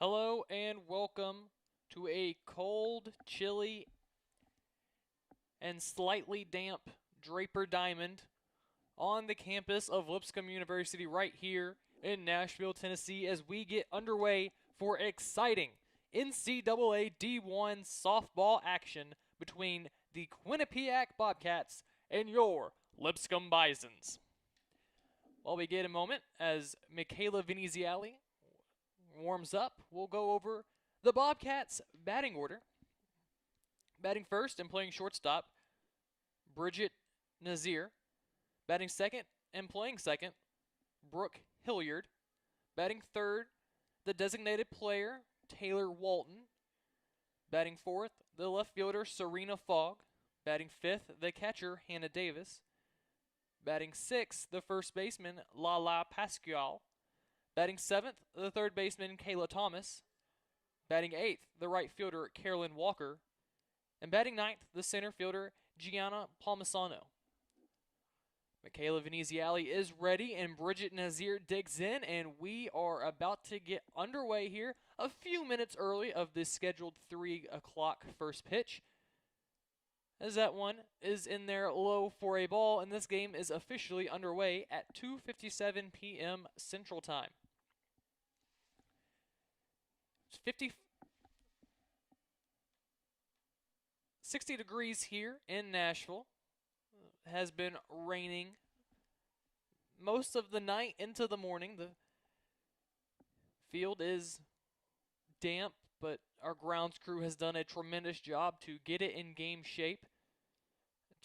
Hello and welcome to a cold, chilly, and slightly damp Draper Diamond on the campus of Lipscomb University right here in Nashville, Tennessee as we get underway for exciting NCAA D1 softball action between the Quinnipiac Bobcats and your Lipscomb Bisons. While we get a moment as Michaela Veneziali warms up, we'll go over the Bobcats' batting order. Batting first and playing shortstop, Bridget Nazir. Batting second and playing second, Brooke Hilliard. Batting third, the designated player, Taylor Walton. Batting fourth, the left fielder, Serena Fogg. Batting fifth, the catcher, Hannah Davis. Batting sixth, the first baseman, Lala Pascual. Batting seventh, the third baseman, Kayla Thomas. Batting eighth, the right fielder, Carolyn Walker. And batting ninth, the center fielder, Gianna Palmisano. Michaela Veneziali is ready, and Bridget Nazir digs in, and we are about to get underway here a few minutes early of this scheduled 3 o'clock first pitch. As that one is in there low for a ball, and this game is officially underway at 2:57 p.m. Central Time. It's 60 degrees here in Nashville. It has been raining most of the night into the morning. The field is damp, but our grounds crew has done a tremendous job to get it in game shape.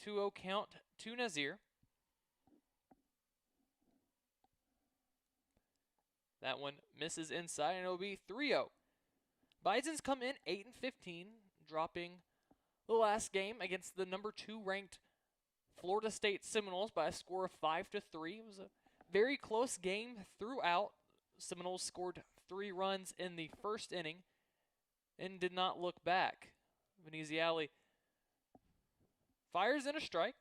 2-0 count to Nazir. That one misses inside, and it will be 3-0. Bisons come in 8-15, dropping the last game against the number 2 ranked Florida State Seminoles by a score of 5-3. It was a very close game throughout. Seminoles scored 3 runs in the first inning and did not look back. Veneziali fires in a strike.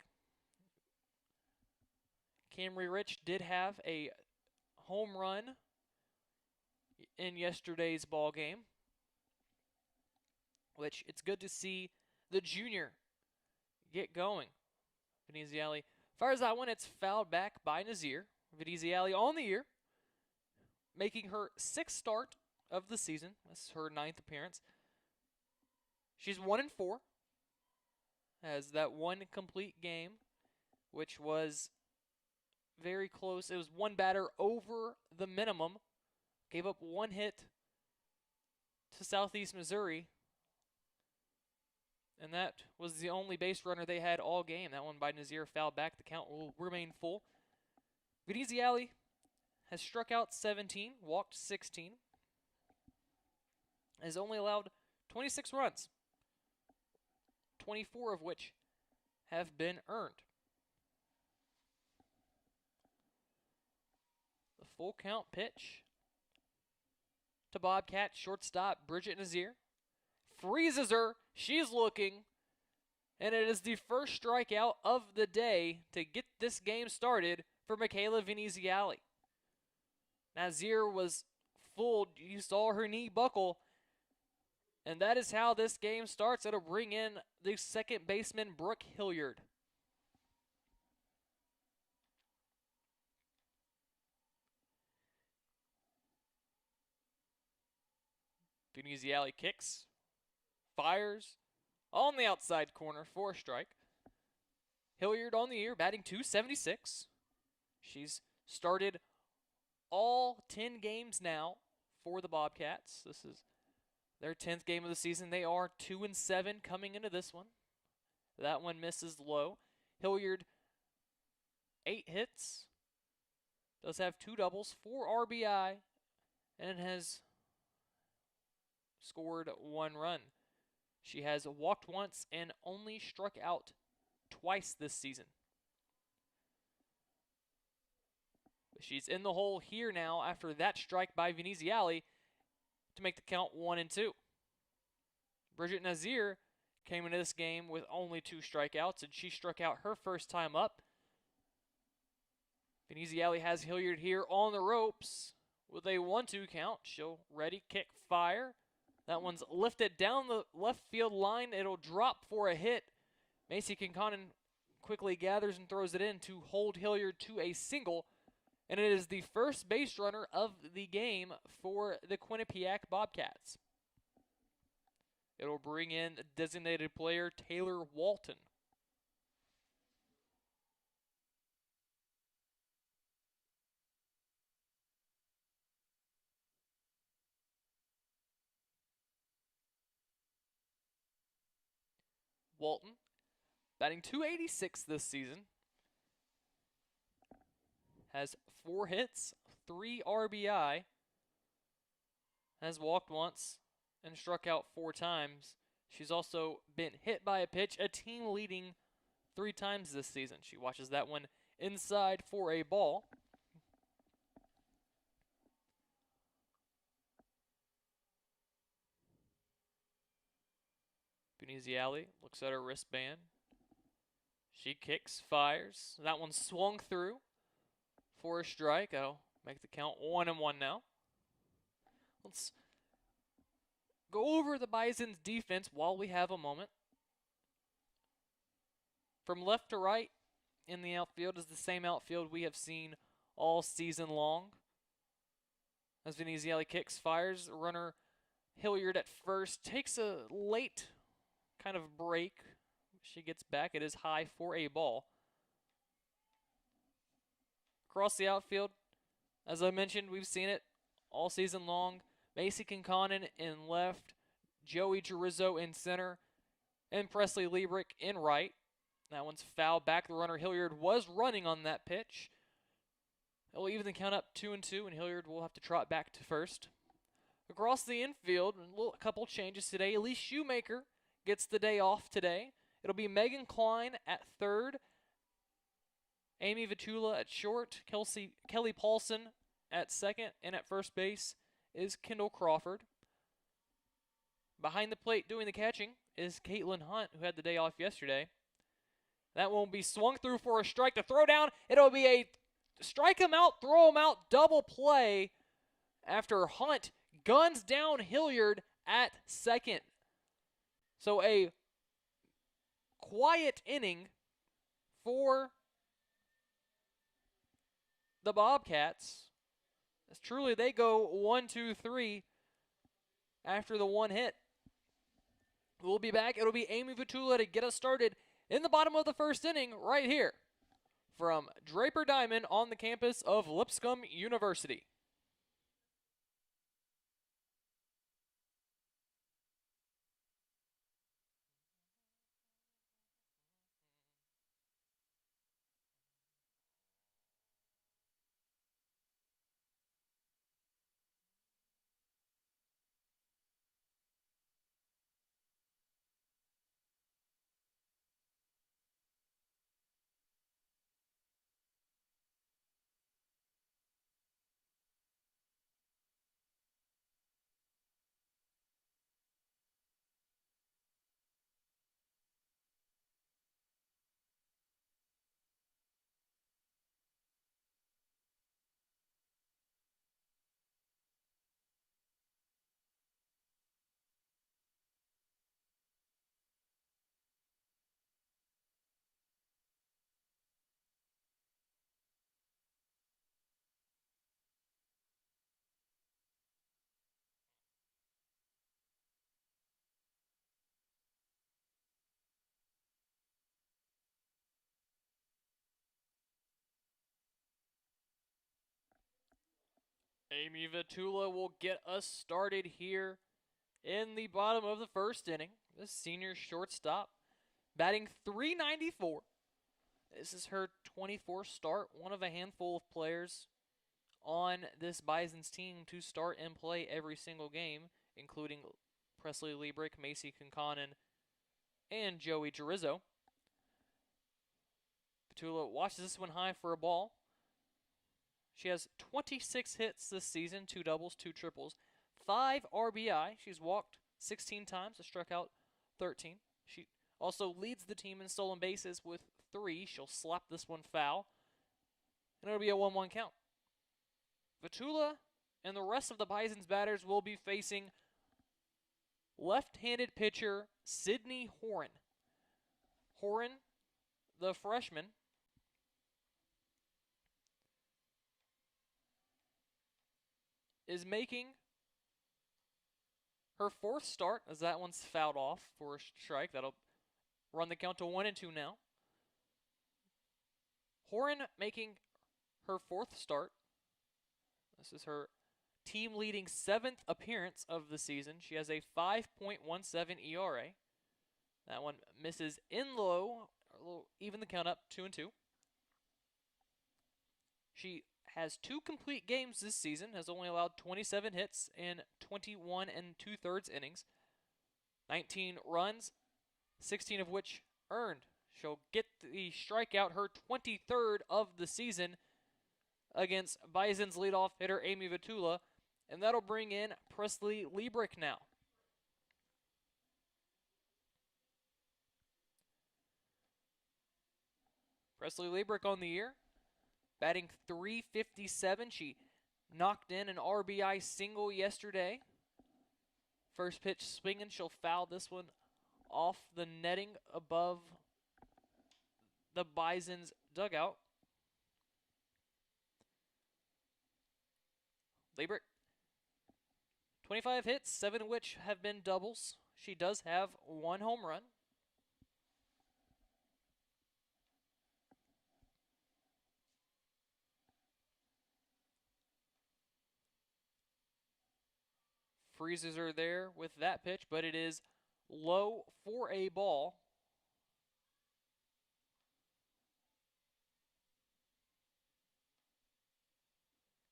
Camry Rich did have a home run in yesterday's ball game, which it's good to see the junior get going. Veneziali fires that one. It's fouled back by Nazir. Veneziali on the year, making her 6th start of the season. That's her 9th appearance. She's 1-4. Has that one complete game, which was very close. It was one batter over the minimum. Gave up 1 hit to Southeast Missouri. And that was the only base runner they had all game. That one by Nazir fouled back. The count will remain full. Veneziali has struck out 17, walked 16, has only allowed 26 runs, 24 of which have been earned. The full count pitch to Bobcat shortstop Bridget Nazir. Freezes her. She's looking. And it is the first strikeout of the day to get this game started for Michaela Veneziali. Nazir was fooled. You saw her knee buckle. And that is how this game starts. It'll bring in the second baseman, Brooke Hilliard. Veneziali kicks, fires on the outside corner for a strike. Hilliard on the year, batting .276. She's started all 10 games now for the Bobcats. This is their 10th game of the season. They are 2-7 coming into this one. That one misses low. Hilliard, 8 hits, does have 2 doubles, 4 RBI, and has scored 1 run. She has walked once and only struck out twice this season. She's in the hole here now after that strike by Veneziali to make the count 1-2. Bridget Nazir came into this game with only 2 strikeouts, and she struck out her first time up. Veneziali has Hilliard here on the ropes with a 1-2 count. She'll ready, kick, fire. That one's lifted down the left field line. It'll drop for a hit. Macy Kinconnen quickly gathers and throws it in to hold Hilliard to a single. And it is the first base runner of the game for the Quinnipiac Bobcats. It'll bring in designated player Taylor Walton. Walton, batting .286 this season, has 4 hits, 3 RBI, has walked once, and struck out 4 times. She's also been hit by a pitch, a team leading 3 times this season. She watches that one inside for a ball. Beniziali looks at her wristband. She kicks, fires. That one swung through for a strike. That'll make the count 1-1 now. Let's go over the Bison's defense while we have a moment. From left to right in the outfield is the same outfield we have seen all season long. As Venezielli kicks, fires, runner Hilliard at first takes a late kind of break. She gets back. It is high for a ball. Across the outfield, as I mentioned, we've seen it all season long. Macy Kinconnen in left, Joey Gerizzo in center, and Presley Liebrick in right. That one's foul back. The runner Hilliard was running on that pitch. It will even the count up 2-2, and Hilliard will have to trot back to first. Across the infield, a couple changes today. Elise Shoemaker gets the day off today. It'll be Megan Klein at third, Amy Vitula at short, Kelly Paulson at second, and at first base is Kendall Crawford. Behind the plate doing the catching is Caitlin Hunt, who had the day off yesterday. That one will be swung through for a strike. To throw down, it'll be a strike him out, throw him out, double play after Hunt guns down Hilliard at second. So a quiet inning for the Bobcats. As truly they go 1-2-3 after the one hit. We'll be back. It'll be Amy Vitula to get us started in the bottom of the first inning right here from Draper Diamond on the campus of Lipscomb University. Amy Vitula will get us started here in the bottom of the first inning. This senior shortstop batting .394. This is her 24th start, one of a handful of players on this Bison's team to start and play every single game, including Presley Liebrick, Macy Kinconnen, and Joey Gerizzo. Vitula watches this one high for a ball. She has 26 hits this season, 2 doubles, 2 triples, 5 RBI. She's walked 16 times, struck out 13. She also leads the team in stolen bases with 3. She'll slap this one foul, and it'll be a 1-1 count. Vitula and the rest of the Bison's batters will be facing left-handed pitcher Sydney Horan. Horan, the freshman, is making her 4th start, as that one's fouled off for a strike. That'll run the count to 1-2 now. Horan making her 4th start. This is her team-leading 7th appearance of the season. She has a 5.17 ERA. That one misses in low, even the count up, 2-2. She has 2 complete games this season, has only allowed 27 hits in 21 2/3 innings, 19 runs, 16 of which earned. She'll get the strikeout, her 23rd of the season, against Bison's leadoff hitter Amy Vitula, and that'll bring in Presley Liebrick now. Presley Liebrick on the year, batting .357. She knocked in an RBI single yesterday. First pitch swinging, she'll foul this one off the netting above the Bison's dugout. Liebrick, 25 hits, 7 of which have been doubles. She does have 1 home run. Freezes her there with that pitch, but it is low for a ball.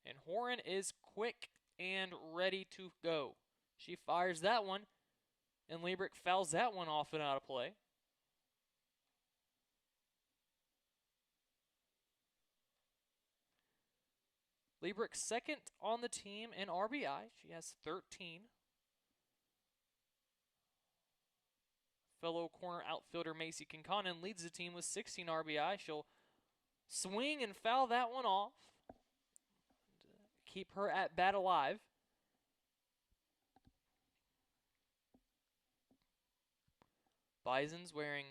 And Horan is quick and ready to go. She fires that one, and Liebrick fouls that one off and out of play. Liebrick 2nd on the team in RBI. She has 13. Fellow corner outfielder Macy Kinconen leads the team with 16 RBI. She'll swing and foul that one off. Keep her at bat alive. Bison's wearing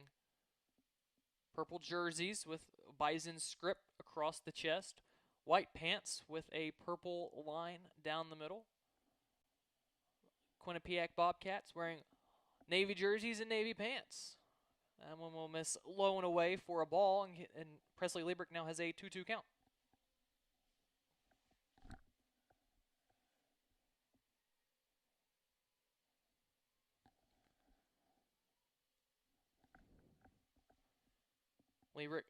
purple jerseys with Bison script across the chest. White pants with a purple line down the middle. Quinnipiac Bobcats wearing navy jerseys and navy pants. That one will miss low and away for a ball, and Presley Liebrick now has a 2-2 count. Liebrick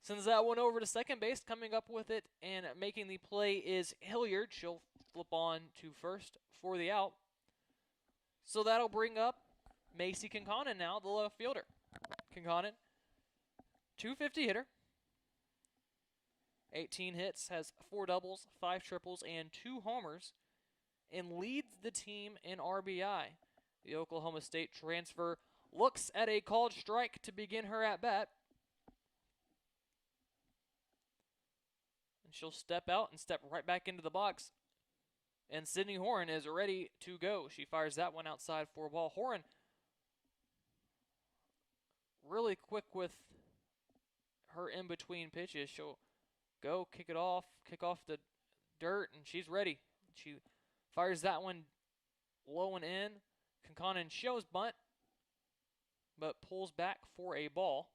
sends that one over to second base. Coming up with it and making the play is Hilliard. She'll flip on to first for the out. So that'll bring up Macy Kinconen now, the left fielder. Kinconen, .250 hitter. 18 hits, has 4 doubles, 5 triples, and 2 homers, and leads the team in RBI. The Oklahoma State transfer looks at a called strike to begin her at-bat. She'll step out and step right back into the box. And Sydney Horan is ready to go. She fires that one outside for a ball. Horan really quick with her in-between pitches. She'll go, kick off the dirt, and she's ready. She fires that one low and in. Kinconen shows bunt, but pulls back for a ball.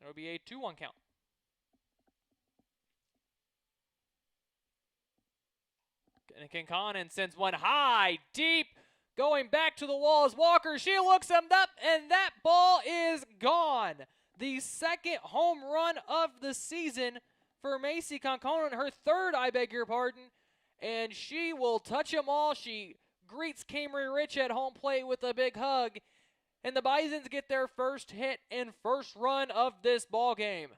It'll be a 2-1 count. And Kinconen sends one high, deep, going back to the walls. Walker, she looks him up, and that ball is gone. The 2nd home run of the season for Macy Kinconen, her 3rd, I beg your pardon, and she will touch them all. She greets Camry Rich at home plate with a big hug, and the Bisons get their first hit and first run of this ball game.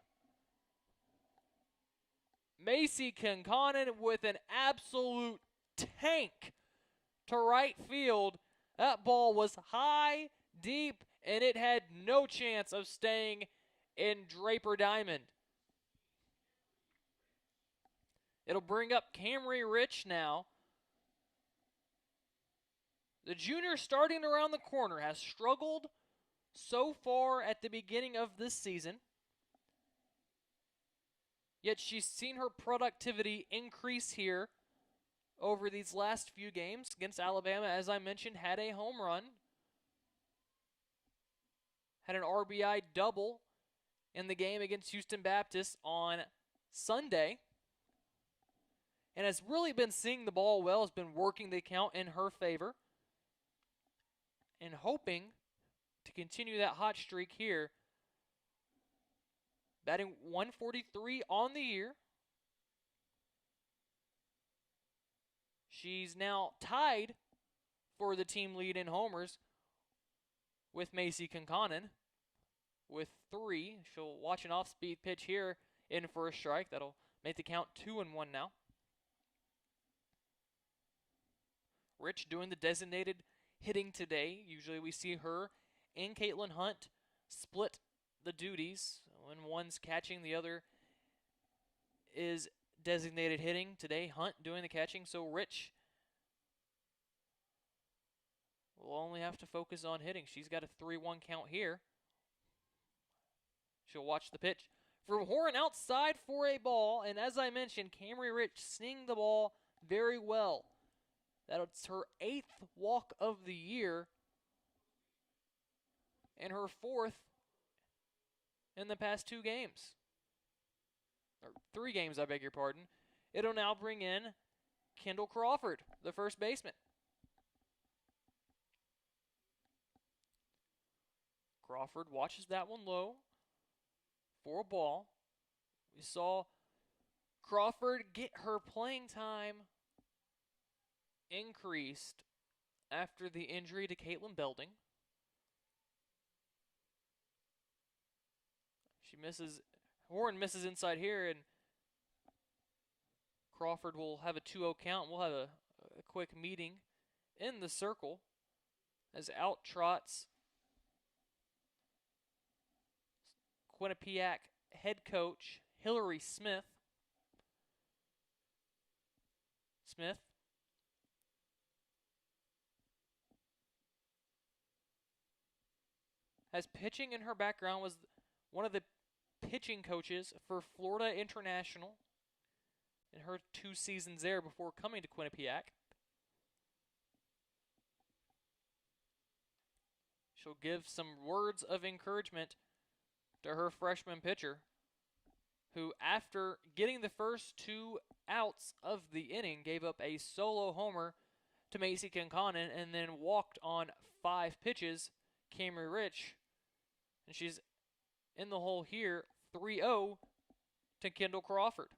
Macy Kinconen with an absolute tank to right field. That ball was high, deep, and it had no chance of staying in Draper Diamond. It'll bring up Camry Rich now. The junior starting around the corner has struggled so far at the beginning of this season. Yet she's seen her productivity increase here over these last few games. Against Alabama, as I mentioned, had a home run. Had an RBI double in the game against Houston Baptist on Sunday. And has really been seeing the ball well, has been working the count in her favor. And hoping to continue that hot streak here. Batting 143 on the year. She's now tied for the team lead in homers with Macy Conconin with 3. She'll watch an off-speed pitch here in for a strike. That'll make the count 2-1 now. Rich doing the designated hitting today. Usually we see her and Caitlin Hunt split the duties. When one's catching, the other is designated hitting. Today, Hunt doing the catching, so Rich will only have to focus on hitting. She's got a 3-1 count here. She'll watch the pitch from Horan outside for a ball, and as I mentioned, Camry Rich seeing the ball very well. That's her 8th walk of the year and her 4th in the past 2 games. Or 3 games, I beg your pardon. It'll now bring in Kendall Crawford, the first baseman. Crawford watches that one low for a ball. We saw Crawford get her playing time increased after the injury to Caitlin Belding. She misses, Warren misses inside here, and Crawford will have a 2-0 count. We'll have a quick meeting in the circle as out trots Quinnipiac head coach Hillary Smith. Smith has pitching in her background, was one of the pitching coaches for Florida International in her 2 seasons there before coming to Quinnipiac. She'll give some words of encouragement to her freshman pitcher, who after getting the first 2 outs of the inning gave up a solo homer to Macy Conconin and then walked on 5 pitches, Camry Rich. And she's in the hole here, 3-0 to Kendall Crawford.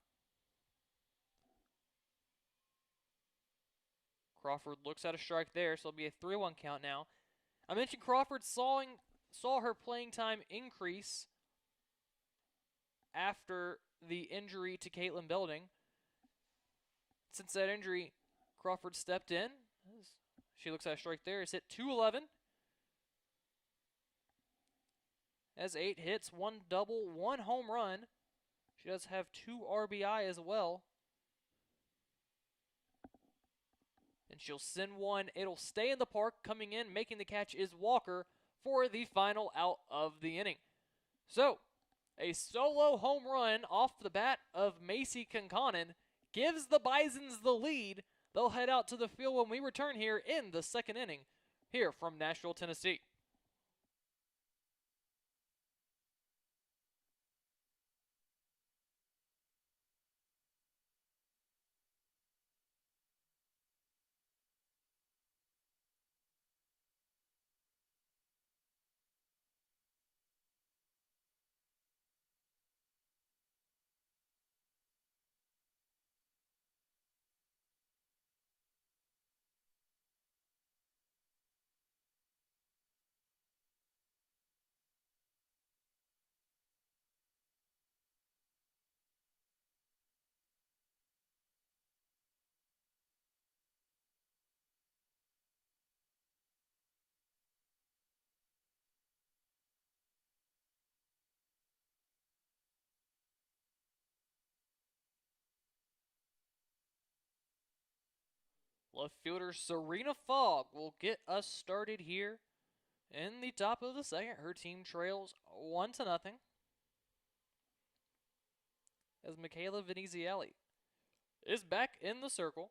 Crawford looks at a strike there, so it'll be a 3-1 count now. I mentioned Crawford saw her playing time increase after the injury to Caitlin Belding. Since that injury, Crawford stepped in. She looks at a strike there. It's hit .211. Has 8 hits, 1 double, 1 home run. She does have 2 RBI as well. And she'll send one. It'll stay in the park. Coming in, making the catch is Walker for the final out of the inning. So, a solo home run off the bat of Macy Conconin gives the Bisons the lead. They'll head out to the field when we return here in the 2nd inning here from Nashville, Tennessee. Left fielder Serena Fogg will get us started here in the top of the second. Her team trails 1-0 as Michaela Veneziale is back in the circle.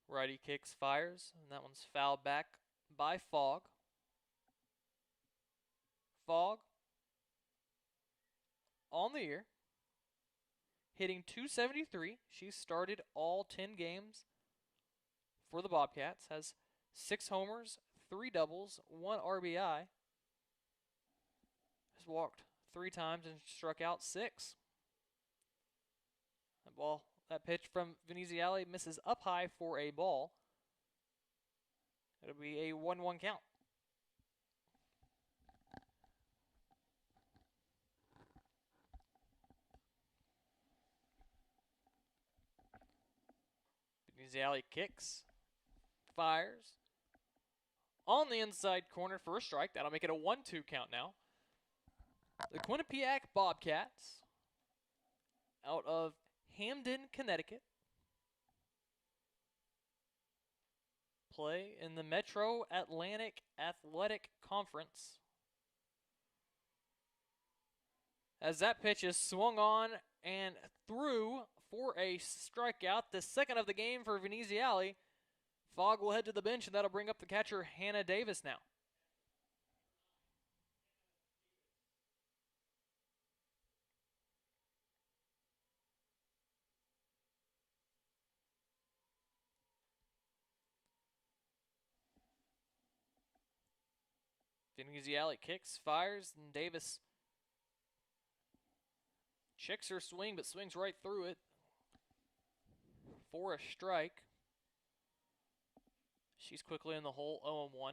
Righty kicks, fires, and that one's fouled back by Fogg. Fogg on the year, hitting .273. She started all 10 games for the Bobcats, has 6 homers, 3 doubles, 1 RBI, has walked 3 times and struck out 6. That pitch from Veneziale misses up high for a ball. It'll be a 1-1 count. Veneziale kicks, fires, on the inside corner for a strike. That'll make it a 1-2 count now. The Quinnipiac Bobcats out of Hamden, Connecticut, play in the Metro Atlantic Athletic Conference. As that pitch is swung on and through for a strikeout, the second of the game for Veneziale. Fogg will head to the bench, and that'll bring up the catcher, Hannah Davis, now. Veneziale kicks, fires, and Davis checks her swing, but swings right through it for a strike. She's quickly in the hole, 0-1.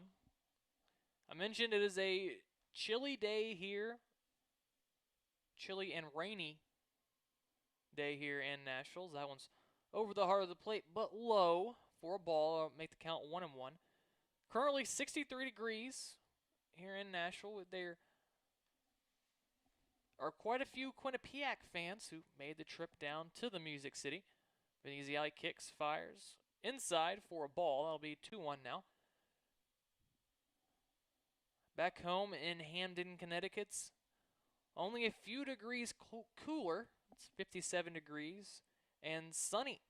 I mentioned it is a chilly day here. Chilly and rainy day here in Nashville. That one's over the heart of the plate, but low for a ball. I'll make the count 1-1. Currently 63 degrees here in Nashville. There are quite a few Quinnipiac fans who made the trip down to the Music City. Veneziale kicks, fires, inside for a ball. That'll be 2-1 now. Back home in Hamden, Connecticut's only a few degrees cooler. It's 57 degrees and sunny.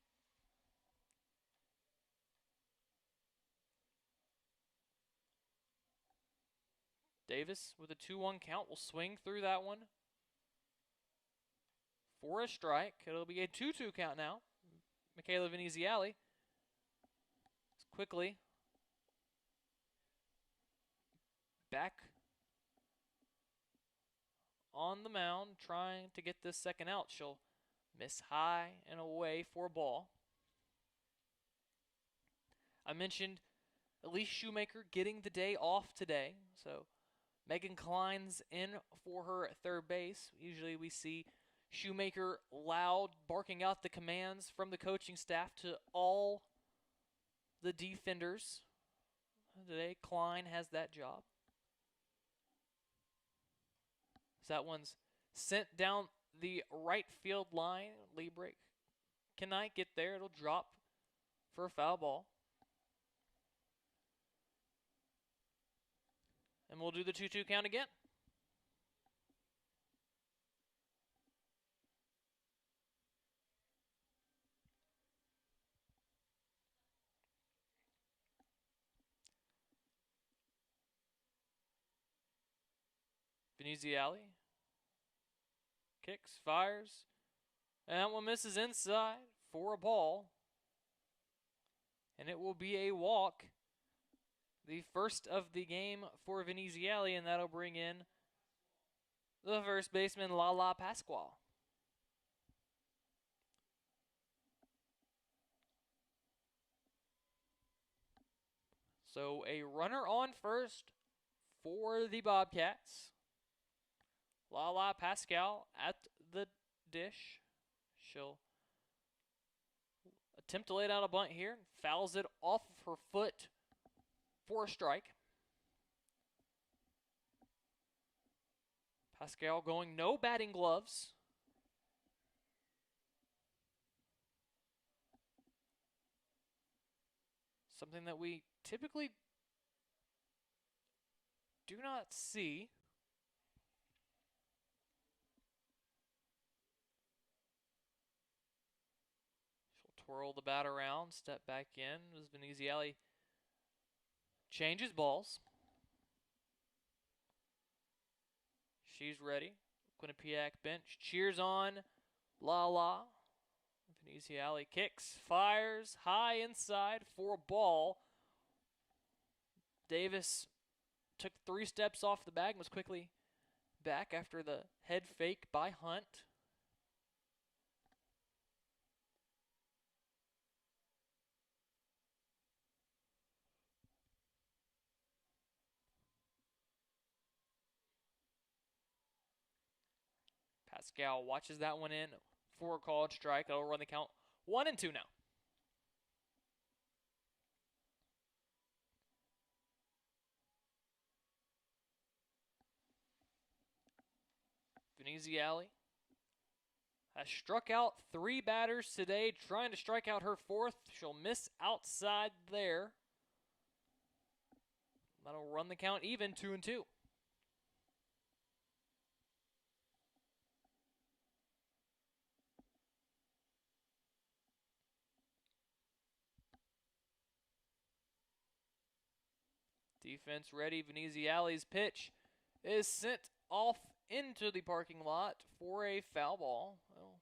Davis with a 2-1 count will swing through that one for a strike. It'll be a 2-2 count now. Michaela Veneziale is quickly back on the mound trying to get this second out. She'll miss high and away for a ball. I mentioned Elise Shoemaker getting the day off today, so Megan Klein's in for her at third base. Usually we see Shoemaker loud barking out the commands from the coaching staff to all the defenders. Today Klein has that job. That one's sent down the right field line. Liebrich cannot get there. It'll drop for a foul ball. And we'll do the 2-2 count again. Veneziale kicks, fires, and that one misses inside for a ball. And it will be a walk. The first of the game for Veneziale, and that'll bring in the first baseman, Lala Pasquale. So a runner on first for the Bobcats. Lala Pasquale at the dish. She'll attempt to lay down a bunt here. Fouls it off of her foot for a strike. Pasquale going no batting gloves something that we typically do not see. She'll twirl the bat around, step back in as Veneziale changes balls. She's ready. Quinnipiac bench cheers on. La la. Veneziale kicks, fires, high inside for a ball. Davis took 3 steps off the bag and was quickly back after the head fake by Hunt. Pascal watches that one in for a called strike. It'll run the count 1-2 now. Veneziale has struck out 3 batters today, trying to strike out her 4th. She'll miss outside there. That'll run the count even, 2-2. Defense ready. Veneziale's pitch is sent off into the parking lot for a foul ball. It'll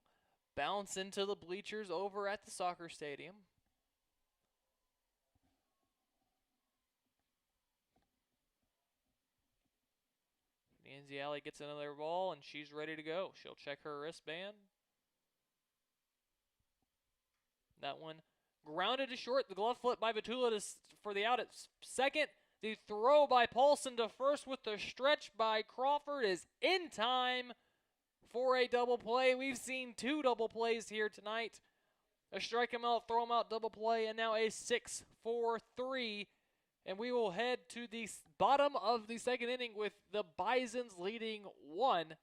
bounce into the bleachers over at the soccer stadium. Veneziale gets another ball and she's ready to go. She'll check her wristband. That one grounded to short. The glove flip by Batula for the out at second. The throw by Paulson to first with the stretch by Crawford is in time for a double play. We've seen 2 double plays here tonight. A strike him out, throw him out double play, and now a 6-4-3. And we will head to the bottom of the second inning with the Bisons leading 1-0.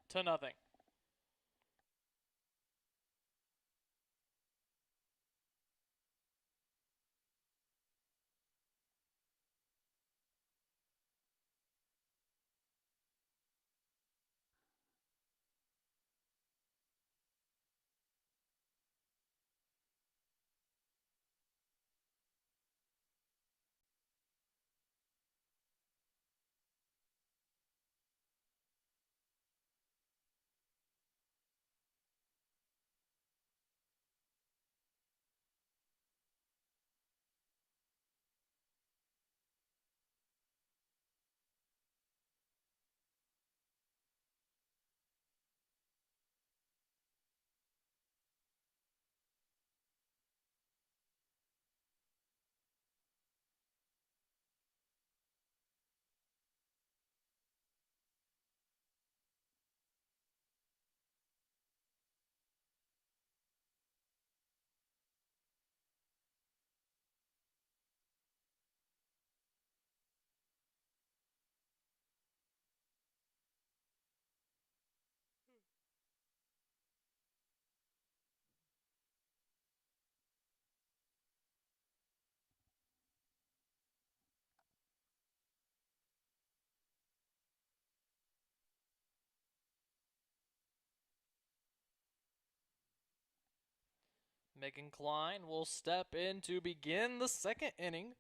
Megan Klein will step in to begin the second inning.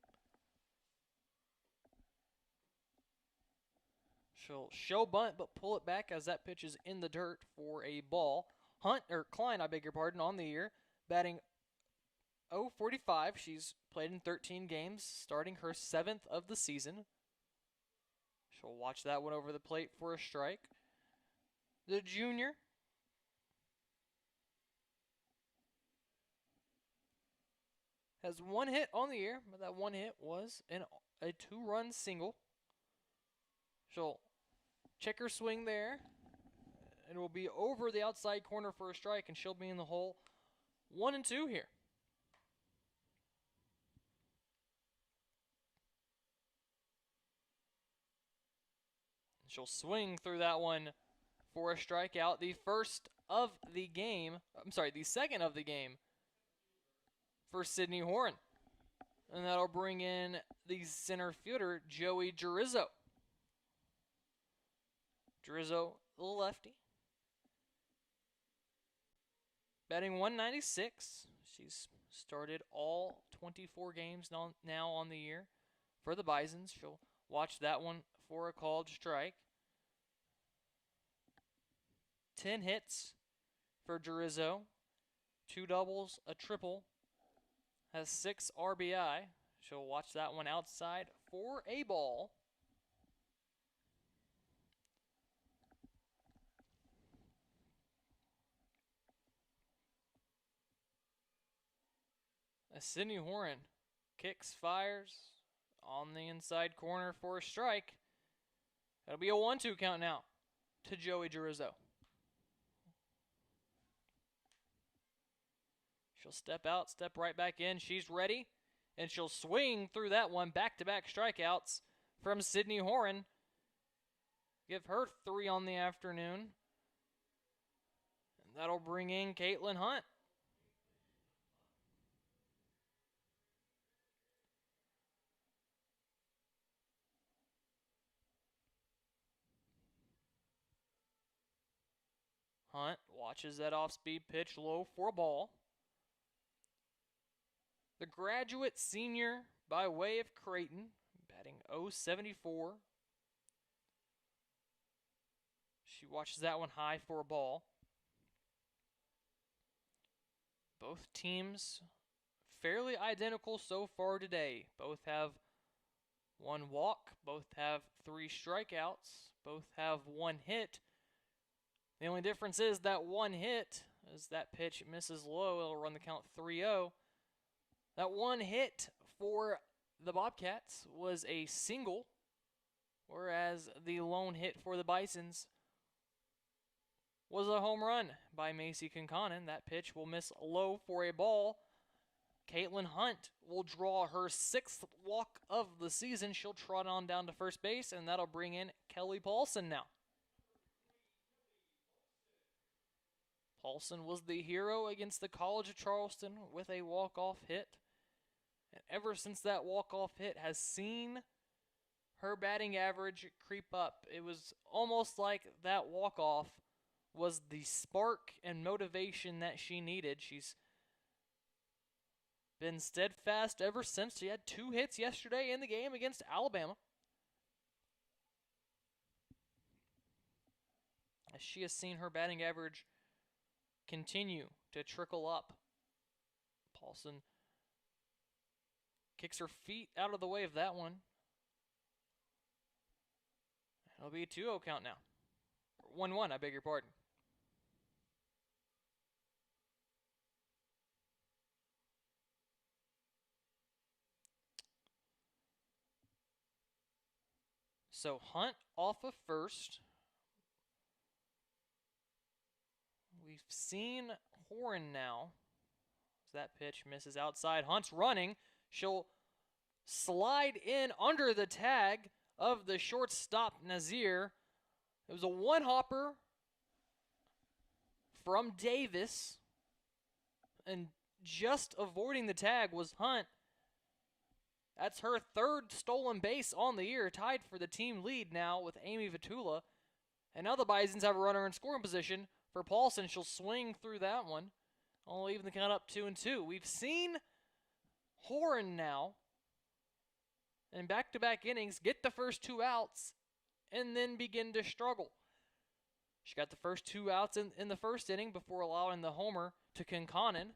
She'll show bunt but pull it back as that pitch is in the dirt for a ball. Klein, I beg your pardon, on the year, batting .045. She's played in 13 games, starting her 7th of the season. She'll watch that one over the plate for a strike. The junior has 1 hit on the year, but that 1 hit was a 2-run single. She'll check her swing there. It will be over the outside corner for a strike, and she'll be in the hole. 1-2 here. She'll swing through that one for a strikeout. The second of the game for Sydney Horan. And that'll bring in the center fielder, Joey Girizzo. Girizzo, the lefty. Batting 196. She's started all 24 games now on the year for the Bisons. She'll watch that one for a called strike. 10 hits for Girizzo. 2 doubles, a triple. Has 6 RBI. She'll watch that one outside for a ball. Sydney Horan kicks, fires on the inside corner for a strike. That'll be a 1-2 count now to Joey Girizzo. She'll step out, step right back in. She's ready, and she'll swing through that one. Back-to-back strikeouts from Sydney Horan. Give her 3 on the afternoon. And that'll bring in Caitlin Hunt. Hunt watches that off-speed pitch low for a ball. The graduate senior by way of Creighton, batting .074. She watches that one high for a ball. Both teams fairly identical so far today. Both have 1 walk, both have 3 strikeouts, both have 1 hit. The only difference is that 1 hit, as that pitch misses low, it'll run the count 3-0. That 1 hit for the Bobcats was a single, whereas the lone hit for the Bisons was a home run by Macy Conconin. That pitch will miss low for a ball. Caitlin Hunt will draw her 6th walk of the season. She'll trot on down to first base, and that'll bring in Kelly Paulson now. Paulson was the hero against the College of Charleston with a walk-off hit. And ever since that walk-off hit has seen her batting average creep up. It was almost like that walk-off was the spark and motivation that she needed. She's been steadfast ever since. She had 2 hits yesterday in the game against Alabama. As she has seen her batting average continue to trickle up. Paulson kicks her feet out of the way of that one. It'll be a 2-0 count now. 1-1, I beg your pardon. So Hunt off of first. We've seen Horan now. As that pitch misses outside. Hunt's running. She'll slide in under the tag of the shortstop Nazir. It was a 1-hopper from Davis. And just avoiding the tag was Hunt. That's her 3rd stolen base on the year, tied for the team lead now with Amy Vitula. And now the Bisons have a runner in scoring position for Paulson. She'll swing through that one. I'll even the count up 2-2. We've seen Horan now in back-to-back innings get the first 2 outs and then begin to struggle. She got the first 2 outs in the first inning before allowing the homer to Conconin.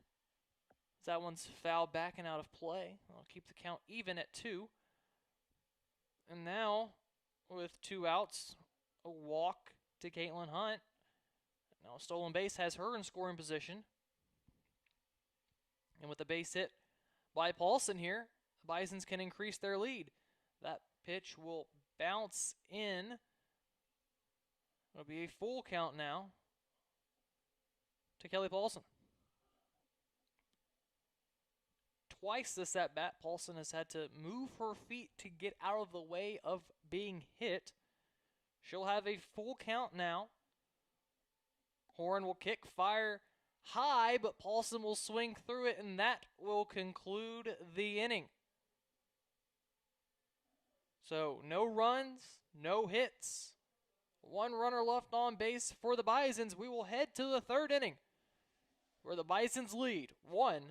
That one's fouled back and out of play. I'll keep the count even at 2. And now, with 2 outs, a walk to Caitlin Hunt. Now a stolen base has her in scoring position. And with a base hit by Paulson here, the Bisons can increase their lead. That pitch will bounce in. It'll be a full count now to Kelly Paulson. Twice this at-bat, Paulson has had to move her feet to get out of the way of being hit. She'll have a full count now. Horan will kick, fire high, but Paulson will swing through it, and that will conclude the inning. So no runs, no hits. One runner left on base for the Bisons. We will head to the third inning, where the Bisons lead 1-0.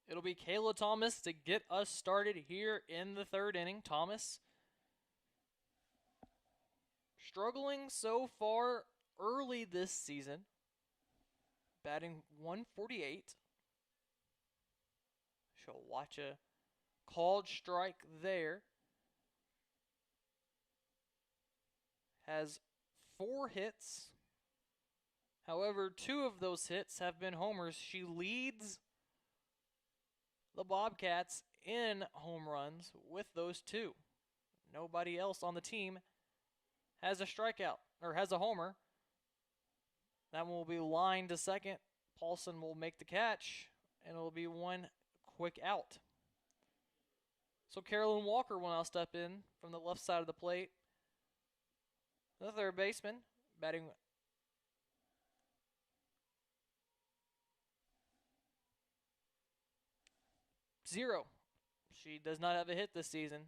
It'll be Kayla Thomas to get us started here in the third inning. Thomas struggling so far early this season, batting 148. She'll watch a called strike there. Has 4 hits. However, 2 of those hits have been homers. She leads the Bobcats in home runs with those 2. Nobody else on the team has a strikeout or has a homer. That one will be lined to second. Paulson will make the catch, and it'll be 1 quick out. So Carolyn Walker will now step in from the left side of the plate. The third baseman, batting 0. She does not have a hit this season.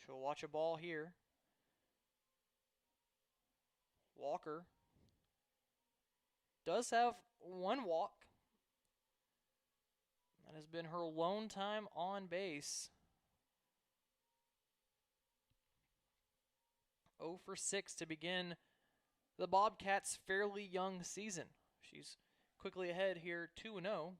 She'll watch a ball here. Walker does have 1 walk. That has been her lone time on base. 0 for 6 to begin the Bobcats' fairly young season. She's quickly ahead here, 2-0.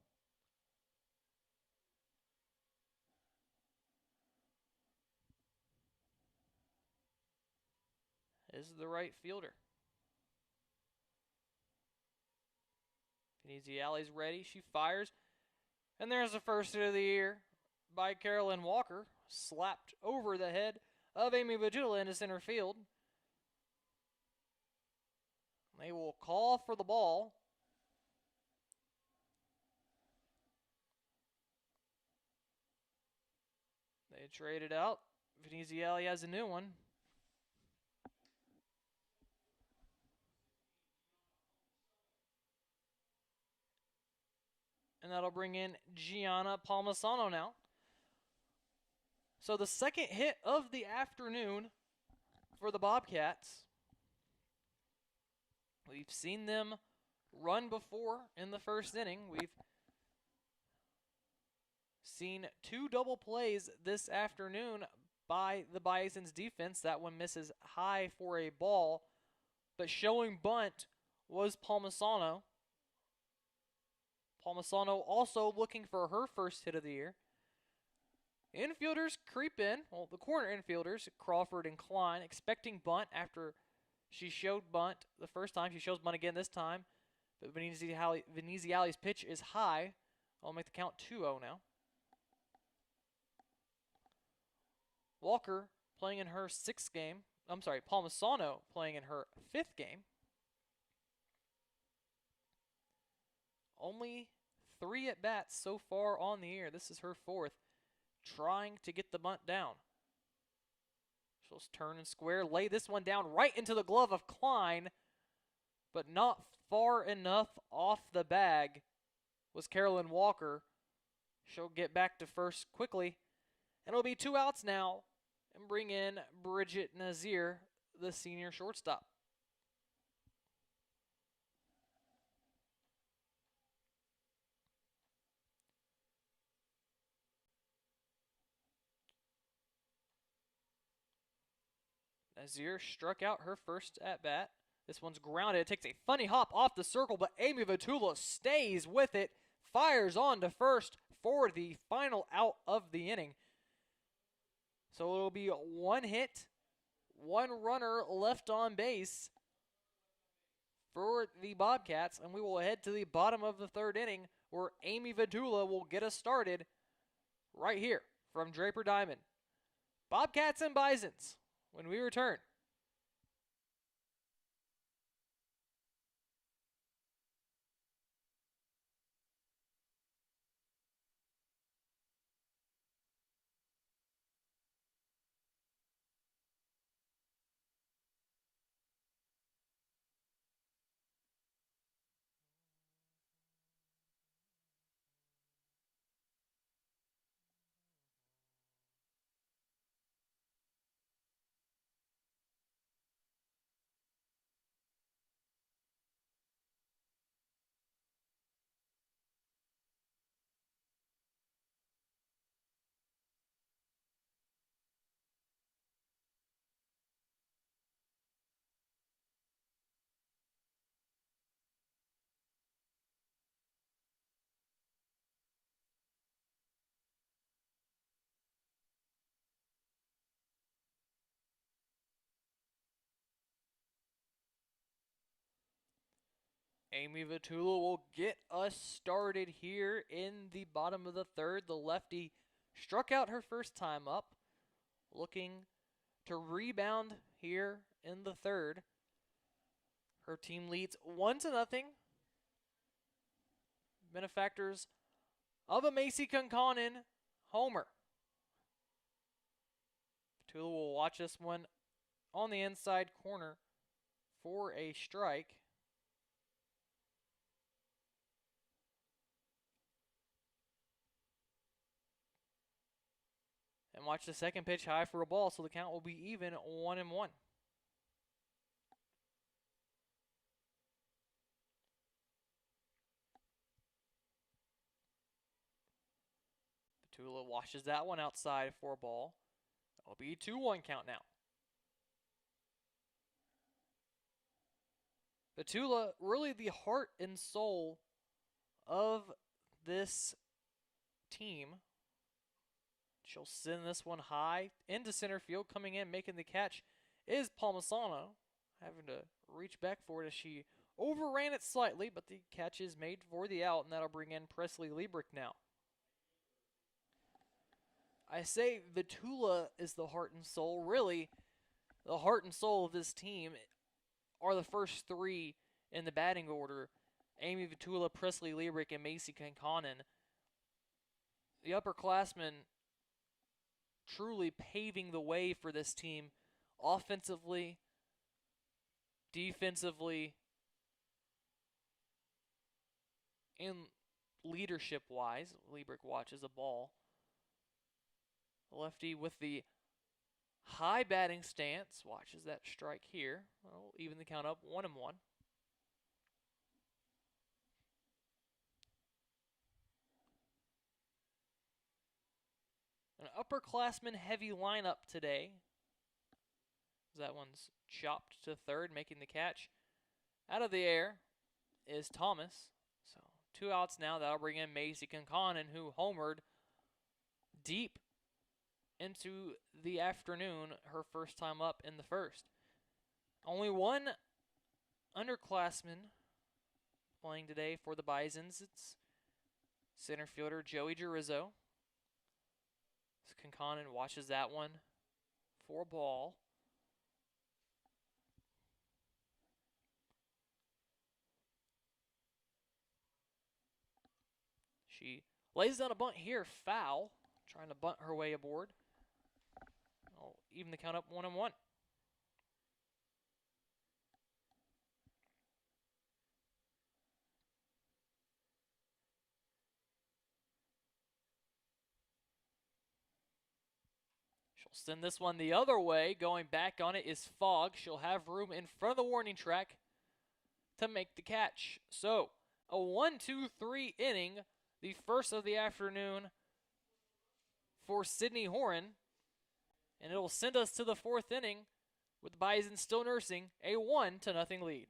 Is the right fielder. Veneziali's ready. She fires. And there's the first hit of the year by Carolyn Walker. Slapped over the head of Amy Bajula into center field. They will call for the ball. They trade it out. Veneziali has a new one. And that'll bring in Gianna Palmisano now. So the second hit of the afternoon for the Bobcats. We've seen them run before in the first inning. We've seen 2 double plays this afternoon by the Bison's defense. That one misses high for a ball, but showing bunt was Palmisano. Palmisano also looking for her first hit of the year. Infielders creep in. Well, the corner infielders, Crawford and Klein, expecting bunt after she showed bunt the first time. She shows bunt again this time. But Veneziali's pitch is high. I'll make the count 2-0 now. Walker playing in her 6th game. I'm sorry, Palmisano playing in her 5th game. Only 3 at-bats so far on the year. This is her 4th. Trying to get the bunt down. She'll turn and square, lay this one down right into the glove of Klein, but not far enough off the bag was Carolyn Walker. She'll get back to first quickly. And it'll be 2 outs now and bring in Bridget Nazir, the senior shortstop. Nazir struck out her first at bat. This one's grounded. It takes a funny hop off the circle, but Amy Vitula stays with it, fires on to first for the final out of the inning. So it'll be 1 hit, 1 runner left on base for the Bobcats, and we will head to the bottom of the 3rd inning where Amy Vitula will get us started right here from Draper Diamond. Bobcats and Bisons when we return. Amy Vitula will get us started here in the bottom of the 3rd. The lefty struck out her first time up, looking to rebound here in the 3rd. Her team leads 1-0. Benefactors of a Macy Conconin homer. Vitula will watch this one on the inside corner for a strike. And watch the second pitch high for a ball, so the count will be even 1-1. Vitula washes that one outside for a ball. It'll be 2-1 count now. Vitula, really the heart and soul of this team. She'll send this one high into center field. Coming in, making the catch is Palmisano. Having to reach back for it as she overran it slightly, but the catch is made for the out, and that'll bring in Presley Liebrick now. I say Vitula is the heart and soul. Really, the heart and soul of this team are the first 3 in the batting order. Amy Vitula, Presley Liebrick, and Macy Conconin. The upperclassmen truly paving the way for this team offensively, defensively, and leadership-wise. Liebrick watches the ball. The lefty with the high batting stance watches that strike here. Well, even the count up 1-1. An upperclassman heavy lineup today. That one's chopped to 3rd, making the catch. Out of the air is Thomas. So 2 outs now. That'll bring in Macy Conconin, who homered deep into the afternoon, her first time up in the 1st. Only 1 underclassman playing today for the Bisons. It's center fielder Joey Gerizzo. Conconin watches that one for a ball. She lays down a bunt here, foul, trying to bunt her way aboard. Oh, even the count up 1-1. She'll send this one the other way. Going back on it is Fogg. She'll have room in front of the warning track to make the catch. So, a 1-2-3 inning, the first of the afternoon for Sydney Horan. And it'll send us to the fourth inning with the Bison still nursing a 1-0 lead.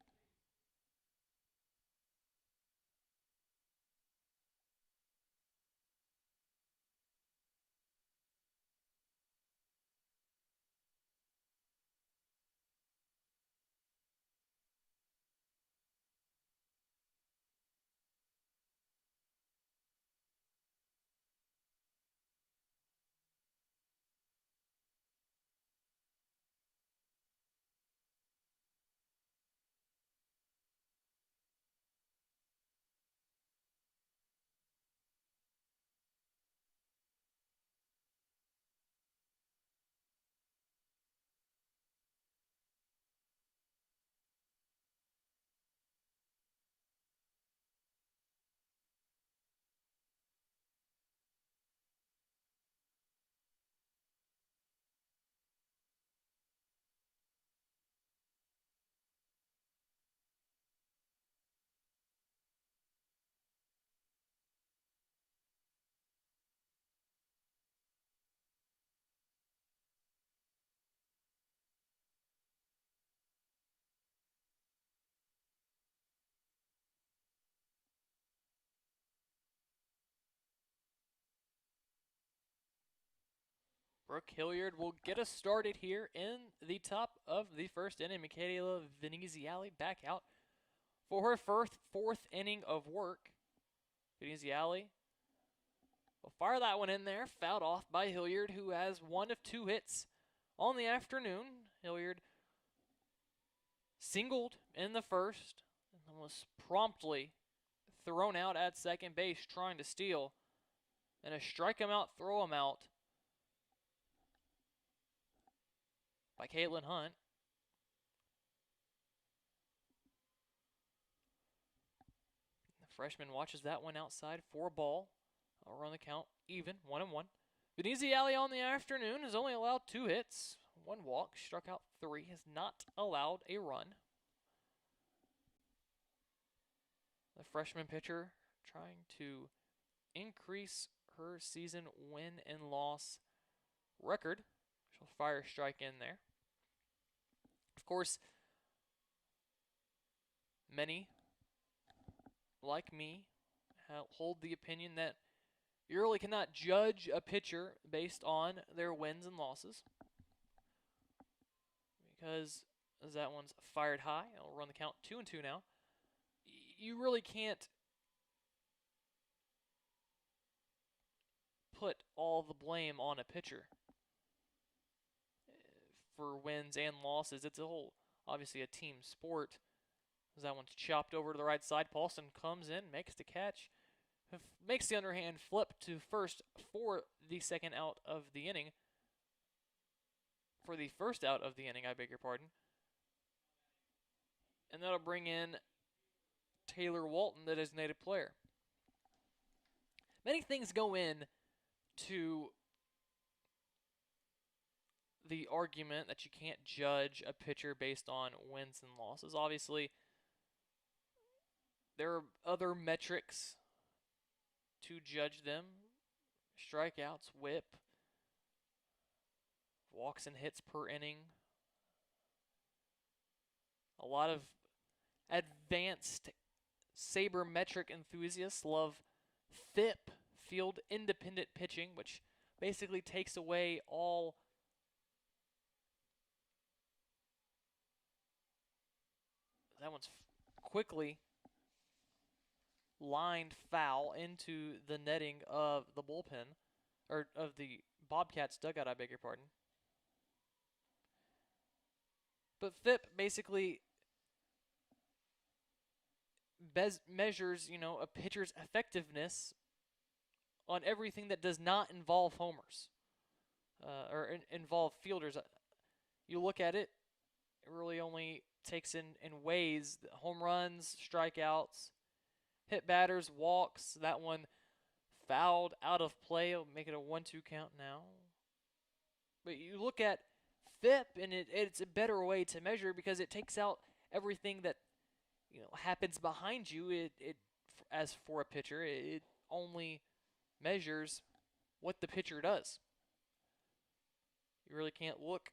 Brooke Hilliard will get us started here in the top of the first inning. Michaela Veneziale back out for her fourth inning of work. Veneziale will fire that one in there, fouled off by Hilliard, who has one of two hits on the afternoon. Hilliard singled in the first and was promptly thrown out at second base trying to steal. And a strike him out, throw him out by Caitlin Hunt. The freshman watches that one outside for a ball. I'll run the count even, 1-1. Veneziale on the afternoon has only allowed 2 hits, 1 walk, struck out 3, has not allowed a run. The freshman pitcher trying to increase her season win and loss record. She'll fire a strike in there. Of course, many, like me, hold the opinion that you really cannot judge a pitcher based on their wins and losses. Because as that one's fired high, I'll run the count 2-2 now. You really can't put all the blame on a pitcher for wins and losses. It's obviously a team sport. As that one's chopped over to the right side, Paulson comes in, makes the catch, makes the underhand flip to first for the second out of the inning. For the first out of the inning, I beg your pardon. And that'll bring in Taylor Walton, the designated player. Many things go in to the argument that you can't judge a pitcher based on wins and losses. Obviously, there are other metrics to judge them. Strikeouts, whip, walks and hits per inning. A lot of advanced sabermetric enthusiasts love FIP, field independent pitching, which basically takes away all that one's quickly lined foul into the netting of the bullpen, or of the Bobcats dugout, I beg your pardon. But FIP basically measures, a pitcher's effectiveness on everything that does not involve homers or involve fielders. You look at it, it really only takes in ways: home runs, strikeouts, hit batters, walks. That one fouled out of play. It'll make it a 1-2 count now. But you look at FIP, and it's a better way to measure because it takes out everything that happens behind you. As for a pitcher, it only measures what the pitcher does. You really can't look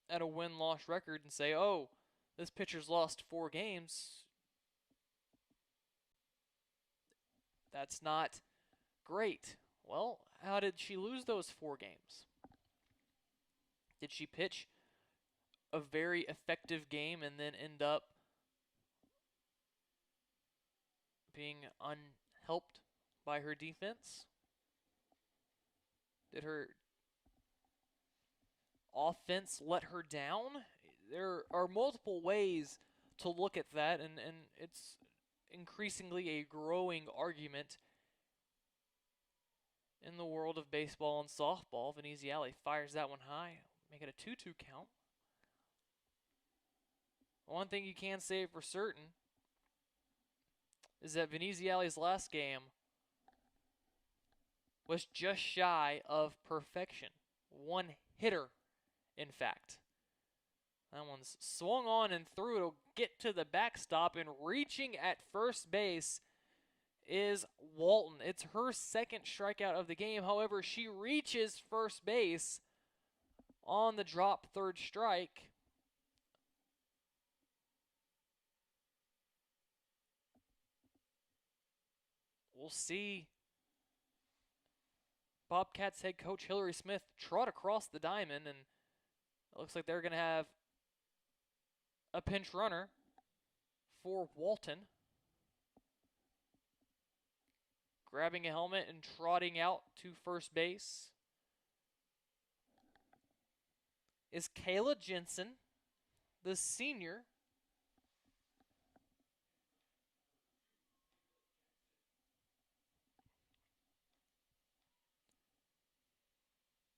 at a win-loss record and say, oh, this pitcher's lost 4 games. That's not great. Well, how did she lose those 4 games? Did she pitch a very effective game and then end up being unhelped by her defense? Did her offense let her down? There are multiple ways to look at that, and it's increasingly a growing argument in the world of baseball and softball. Veneziale fires that one high, make it a 2-2 count. One thing you can say for certain is that Veneziale's last game was just shy of perfection. One hitter, in fact. That one's swung on and through. It'll get to the backstop, and reaching at first base is Walton. It's her second strikeout of the game. However, she reaches first base on the drop third strike. We'll see Bobcats head coach Hillary Smith trot across the diamond, and it looks like they're going to have a pinch runner for Walton. Grabbing a helmet and trotting out to first base is Kayla Jensen, the senior.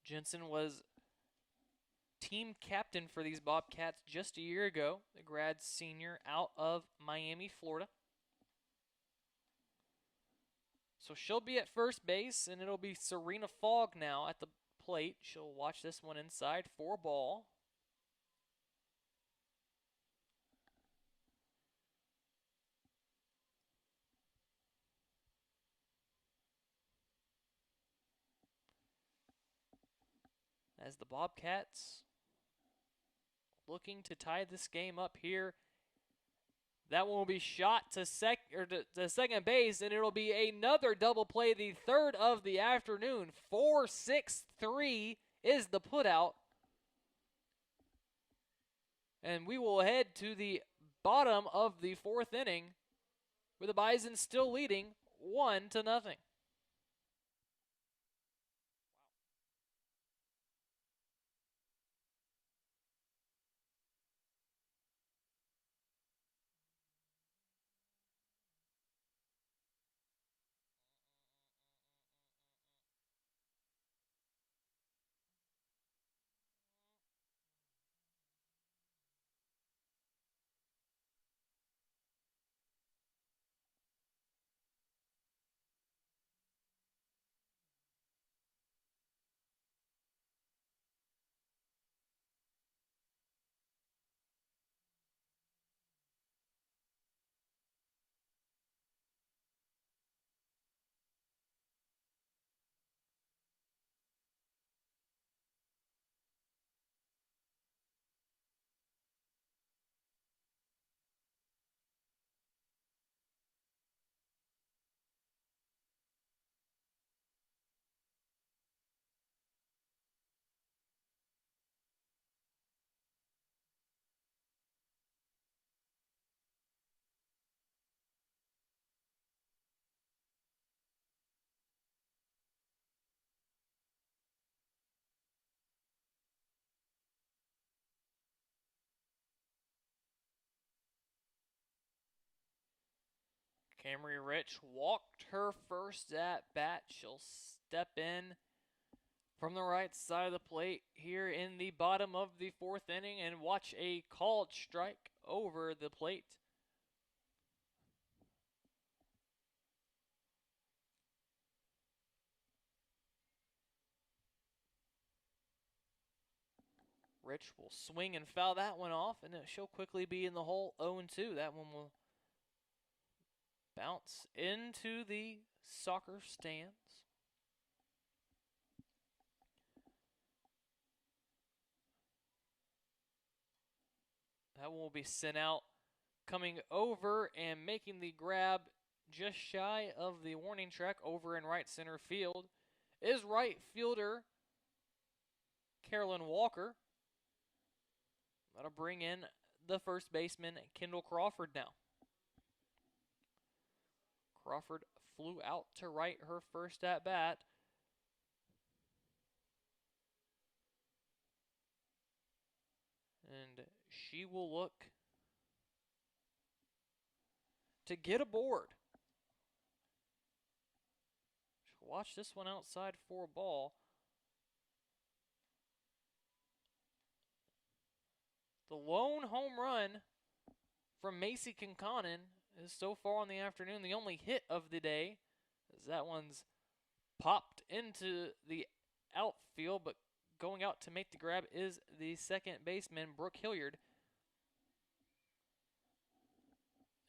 Jensen was team captain for these Bobcats just a year ago, the grad senior out of Miami, Florida. So she'll be at first base, and it'll be Serena Fogg now at the plate. She'll watch this one inside for a ball. As the Bobcats looking to tie this game up here. That one will be shot to second base, and it'll be another double play, the third of the afternoon. 4-6-3 is the putout. And we will head to the bottom of the 4th inning, with the Bison still leading 1-0. Camry Rich walked her first at bat. She'll step in from the right side of the plate here in the bottom of the 4th inning and watch a called strike over the plate. Rich will swing and foul that one off, and she'll quickly be in the hole 0-2. That one will bounce into the soccer stands. That one will be sent out, coming over and making the grab just shy of the warning track over in right center field is right fielder Carolyn Walker. That'll bring in the first baseman, Kendall Crawford now. Crawford flew out to right her first at bat. And she will look to get aboard. She'll watch this one outside for a ball. The lone home run from Macy Kinconnon is so far in the afternoon the only hit of the day, as that one's popped into the outfield, but going out to make the grab is the second baseman, Brooke Hilliard.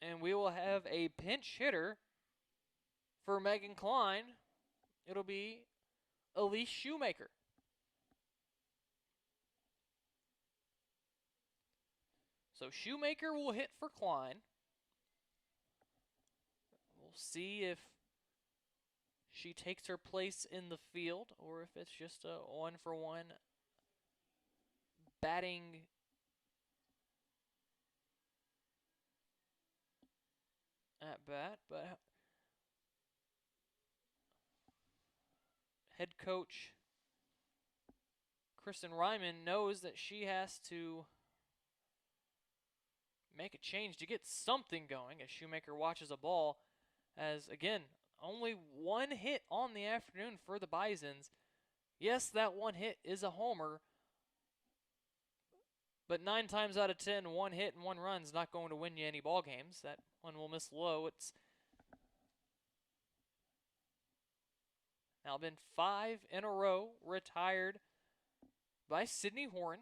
And we will have a pinch hitter for Megan Klein. It'll be Elise Shoemaker. So Shoemaker will hit for Klein. We'll see if she takes her place in the field or if it's just a 1-for-1 batting at bat. But head coach Kristen Ryman knows that she has to make a change to get something going as Shoemaker watches a ball. As, again, only one hit on the afternoon for the Bisons. Yes, that one hit is a homer, but 9 times out of 10, one hit and one run is not going to win you any ball games. That one will miss low. It's now been 5 in a row retired by Sydney Horn,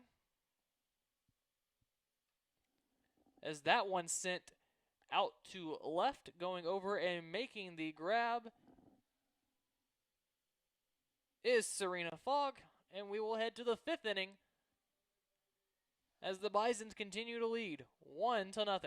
as that one sent out to left, going over and making the grab is Serena Fogg, and we will head to the 5th inning as the Bisons continue to lead 1-0.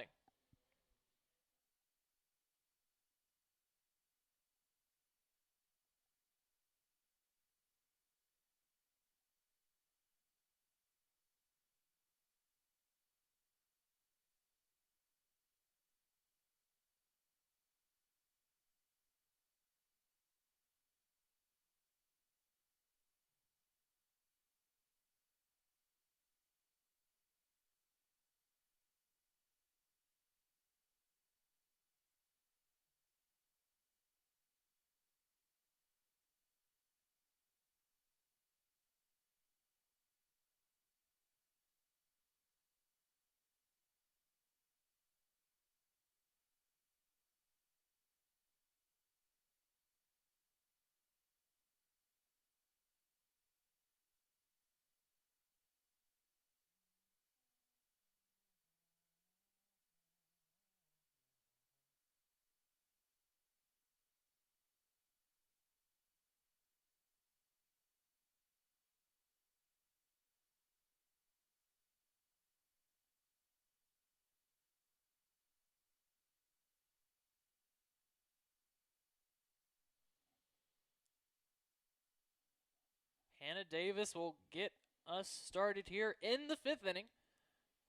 Hannah Davis will get us started here in the 5th inning.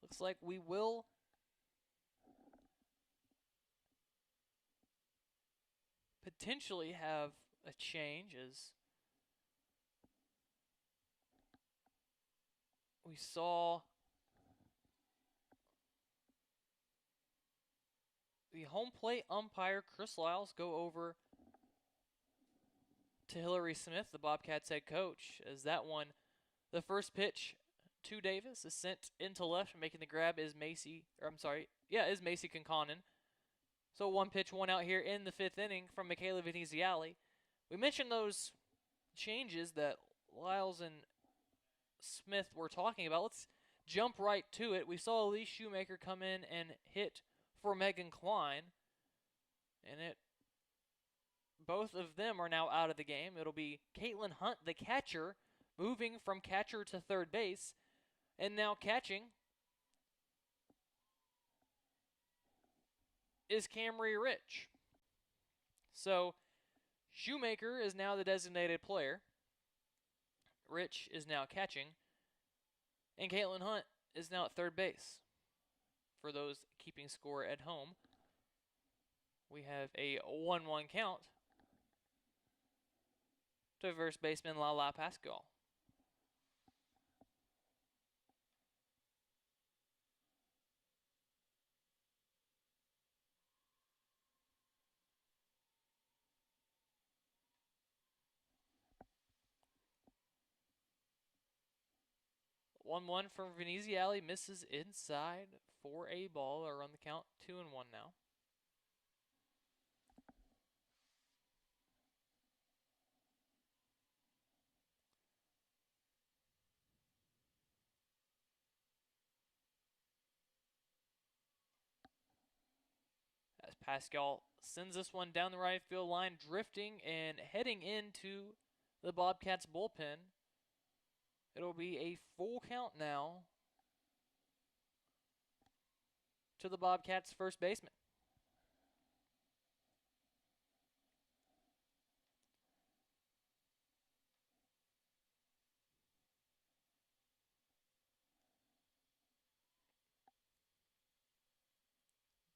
Looks like we will potentially have a change, as we saw the home plate umpire, Chris Lyles, go over to Hillary Smith, the Bobcats head coach, as that one, the first pitch to Davis, is sent into left, making the grab is Macy Kinconnon. So 1 pitch, 1 out here in the 5th inning from Michaela Veneziale. We mentioned those changes that Lyles and Smith were talking about, let's jump right to it. We saw Elise Shoemaker come in and hit for Megan Klein, and both of them are now out of the game. It'll be Caitlin Hunt, the catcher, moving from catcher to third base, and now catching is Camry Rich. So Shoemaker is now the designated player. Rich is now catching, and Caitlin Hunt is now at third base. For those keeping score at home, we have a 1-1 count to first baseman Lala Pascal. One from Veneziale, misses inside for a ball, or on the count 2-1 now. As Pascal sends this one down the right field line, drifting and heading into the Bobcats bullpen. It'll be a full count now to the Bobcats first baseman.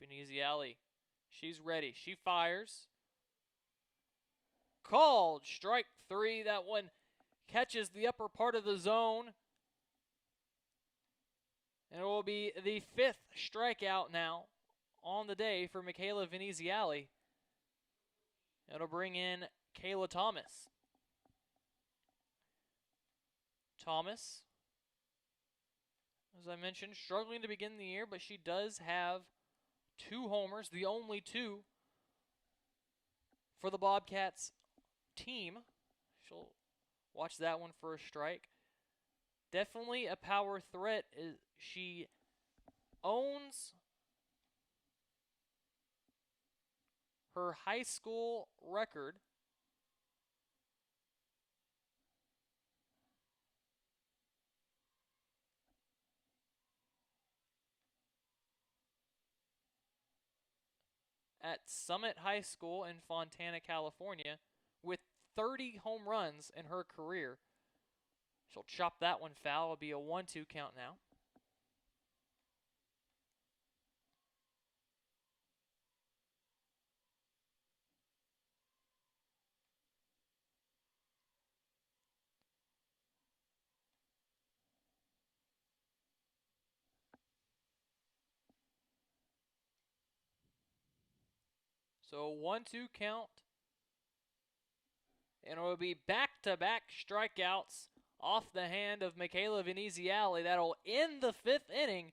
Veneziale, she's ready. She fires. Called strike 3. That one catches the upper part of the zone. And it will be the 5th strikeout now on the day for Michaela Veneziale. It'll bring in Kayla Thomas. Thomas, as I mentioned, struggling to begin the year, but she does have 2 homers, the only 2 for the Bobcats team. She'll watch that one for a strike. Definitely a power threat. She owns her high school record at Summit High School in Fontana, California, with 30 home runs in her career. She'll chop that one foul. It'll be a 1-2 count now. So 1-2 count. And it will be back-to-back strikeouts off the hand of Michaela Veneziale. That'll end the 5th inning.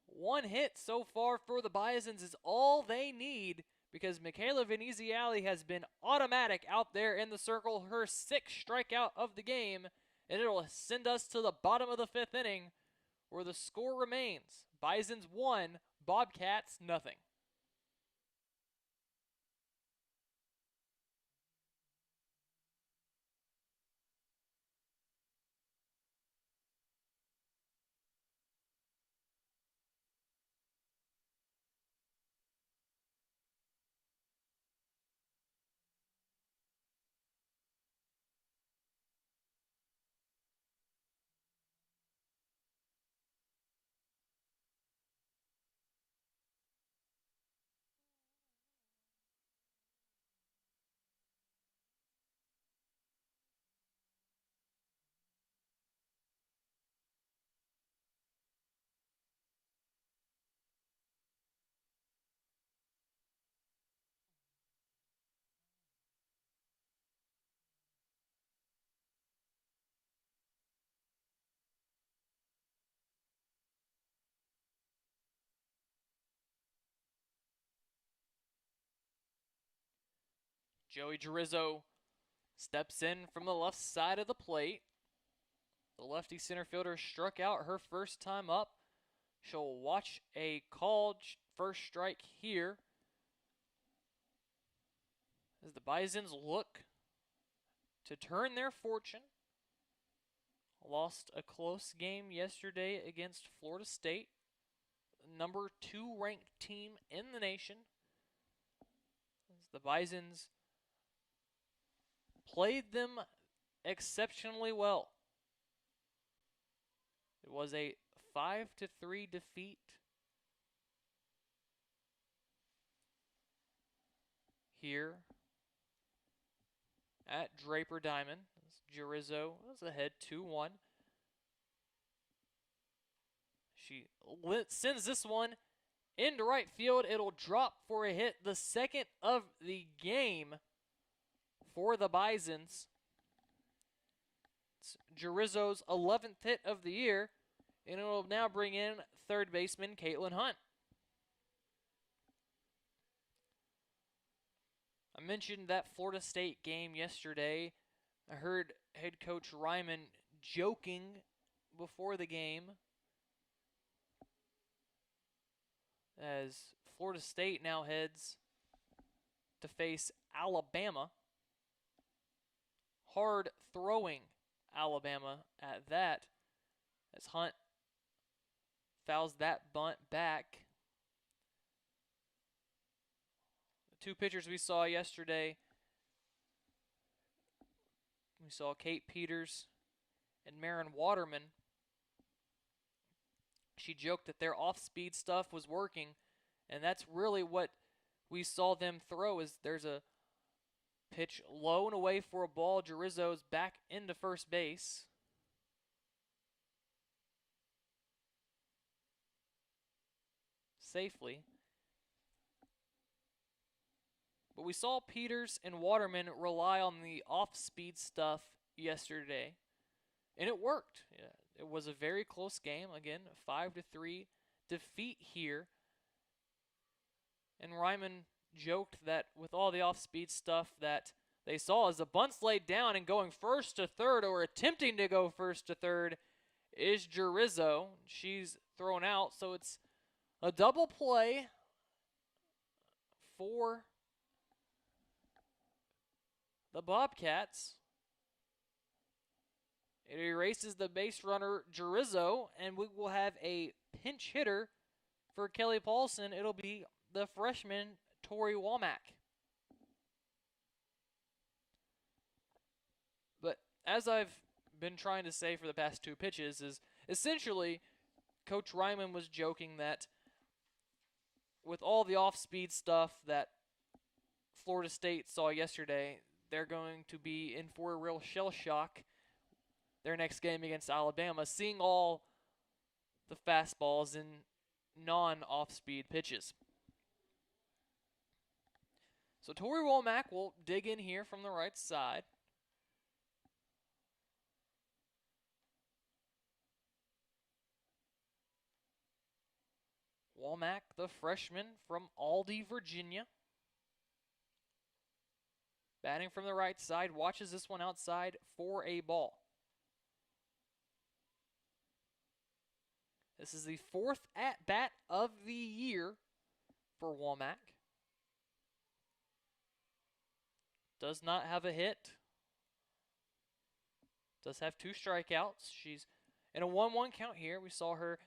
1 hit so far for the Bisons is all they need, because Michaela Veneziale has been automatic out there in the circle, her 6th strikeout of the game, and it'll send us to the bottom of the 5th inning, where the score remains Bisons 1, Bobcats nothing. Joey Girizzo steps in from the left side of the plate. The lefty center fielder struck out her first time up. She'll watch a called first strike here as the Bisons look to turn their fortune. Lost a close game yesterday against Florida State, number 2 ranked team in the nation. As the Bisons played them exceptionally well. It was a 5-3 defeat here at Draper Diamond. Girizzo was ahead 2-1. She sends this one into right field. It'll drop for a hit, the second of the game for the Bisons. It's Girizzo's 11th hit of the year, and it will now bring in third baseman Caitlin Hunt. I mentioned that Florida State game yesterday. I heard head coach Ryman joking before the game as Florida State now heads to face Alabama. Hard throwing Alabama at that, as Hunt fouls that bunt back. The two pitchers we saw yesterday, we saw Kate Peters and Marin Waterman. She joked that their off-speed stuff was working, and that's really what we saw them throw. Is there's a pitch low and away for a ball. Girizzo's back into first base. Safely. But we saw Peters and Waterman rely on the off-speed stuff yesterday, and it worked. Yeah, it was a very close game. Again, a 5-3 defeat here. And Ryman joked that with all the off-speed stuff that they saw, as the bunt's laid down and going first to third, or attempting to go first to third, is Girizzo. She's thrown out, so it's a double play for the Bobcats. It erases the base runner Girizzo, and we will have a pinch hitter for Kelly Paulson. It'll be the freshman Tori Womack. But as I've been trying to say for the past two pitches, is essentially Coach Ryman was joking that with all the off-speed stuff that Florida State saw yesterday, they're going to be in for a real shell shock their next game against Alabama, seeing all the fastballs and non-off-speed pitches. So Tori Womack will dig in here from the right side. Womack, the freshman from Aldie, Virginia. Batting from the right side, watches this one outside for a ball. This is the fourth at-bat of the year for Womack. Does not have a hit. Does have two strikeouts. She's in a 1-1 count here. We saw her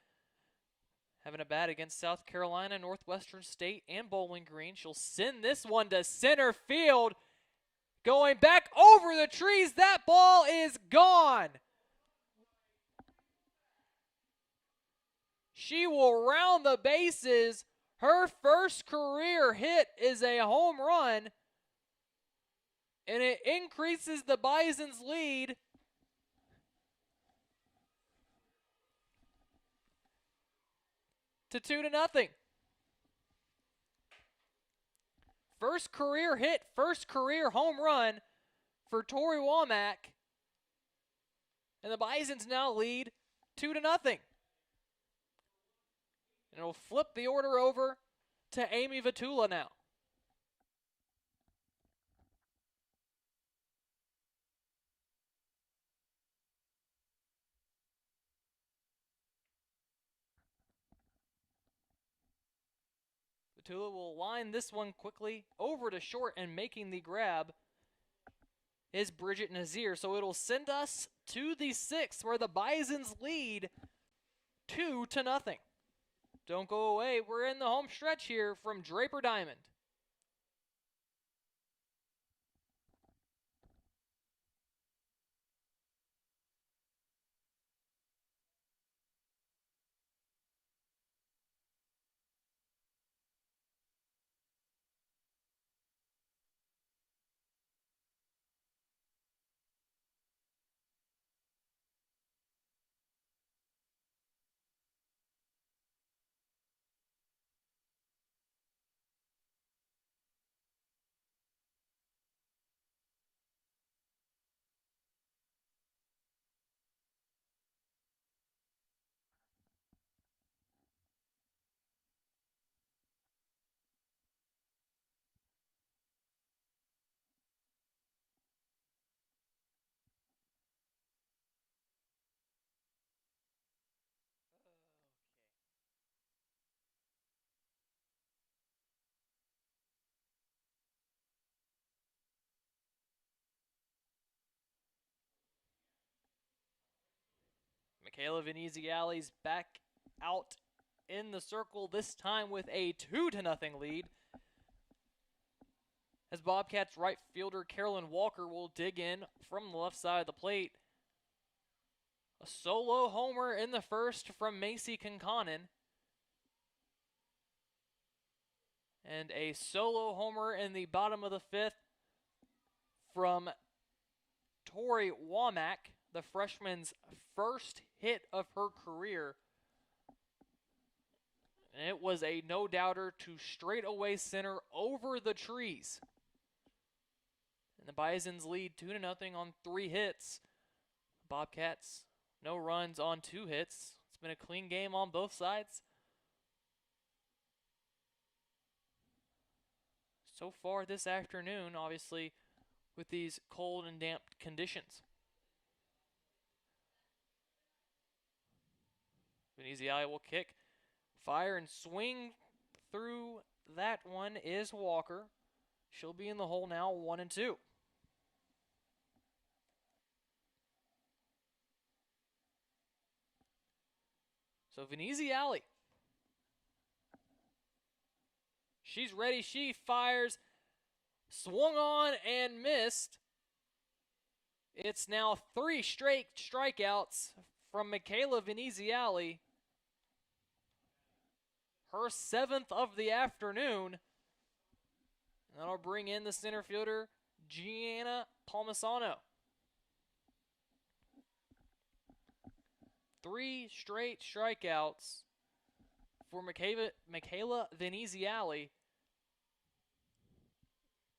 having a bat against South Carolina, Northwestern State, and Bowling Green. She'll send this one to center field. Going back over the trees. That ball is gone. She will round the bases. Her first career hit is a home run, and it increases the Bison's lead to 2-0. First career hit, first career home run for Tori Womack, and the Bisons now lead 2-0. And it'll flip the order over to Amy Vitula now. Tula will line this one quickly over to short, and making the grab is Bridget Nazir. So it'll send us to the 6th, where the Bisons lead 2-0. Don't go away. We're in the home stretch here from Draper Diamond. Kayla Thomas back out in the circle, this time with a 2-0 lead. As Bobcats right fielder Carolyn Walker will dig in from the left side of the plate. A solo homer in the first from Macy Conconin. And a solo homer in the bottom of the 5th from Tori Womack, the freshman's first hit of her career. And it was a no-doubter to straightaway center over the trees. And the Bisons lead 2-0 on 3 hits. Bobcats, no runs on 2 hits. It's been a clean game on both sides. So far this afternoon, obviously, with these cold and damp conditions. Veneziali will kick, fire, and swing through that one is Walker. She'll be in the hole now, 1-2. So Veneziali. She's ready. She fires. Swung on and missed. It's now 3 straight strikeouts from Michaela Veneziali. Her 7th of the afternoon. That'll bring in the center fielder, Gianna Palmisano. 3 straight strikeouts for Michaela Veneziali.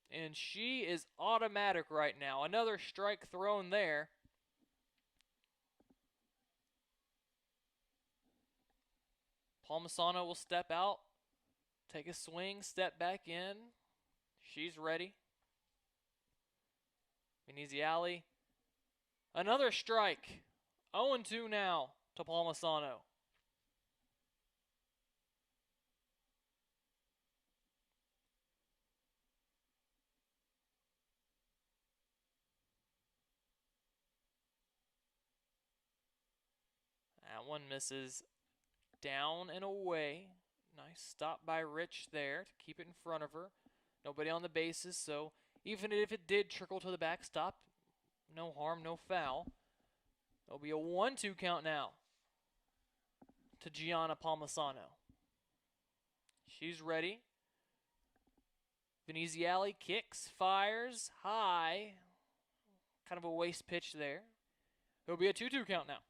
And she is automatic right now. Another strike thrown there. Palmisano will step out, take a swing, step back in. She's ready. Veneziali. Another strike. 0-2 now to Palmisano. That one misses down and away. Nice stop by Rich there to keep it in front of her. Nobody on the bases, so even if it did trickle to the backstop, no harm, no foul. It'll be a 1-2 count now to Gianna Palmisano. She's ready. Veneziali kicks, fires, high. Kind of a waste pitch there. It'll be a 2-2 count now.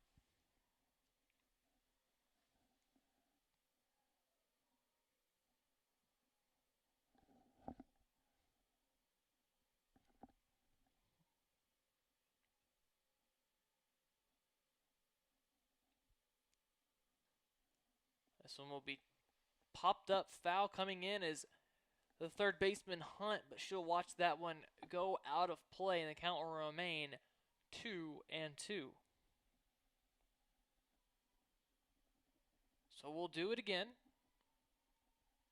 This one will be popped up, foul coming in as the third baseman Hunt, but she'll watch that one go out of play, and the count will remain 2-2. So we'll do it again.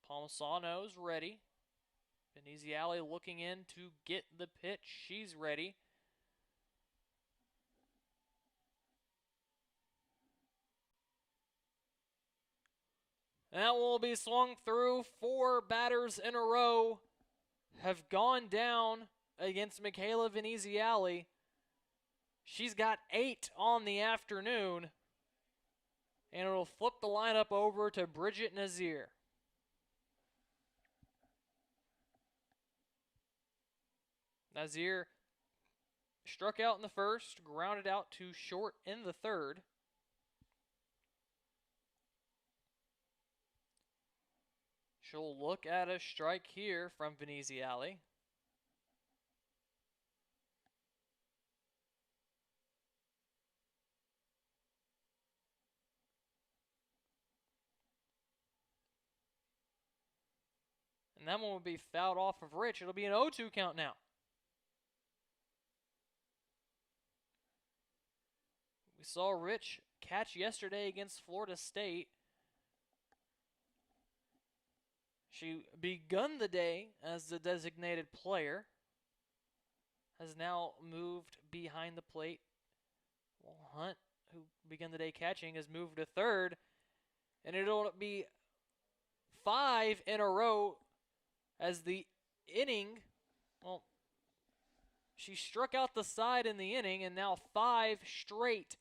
Palmisano's ready. Veneziale looking in to get the pitch. She's ready. And that will be swung through. 4 batters in a row have gone down against Michaela Veneziale. She's got 8 on the afternoon. And it'll flip the lineup over to Bridget Nazir. Nazir struck out in the first, grounded out to short in the third. She'll look at a strike here from Veneziale. And that one will be fouled off of Rich. It'll be an 0-2 count now. We saw Rich catch yesterday against Florida State. She begun the day as the designated player. Has now moved behind the plate. Well, Hunt, who began the day catching, has moved to third. And it'll be 5 in a row as the inning, well, she struck out the side in the inning, and now 5 straight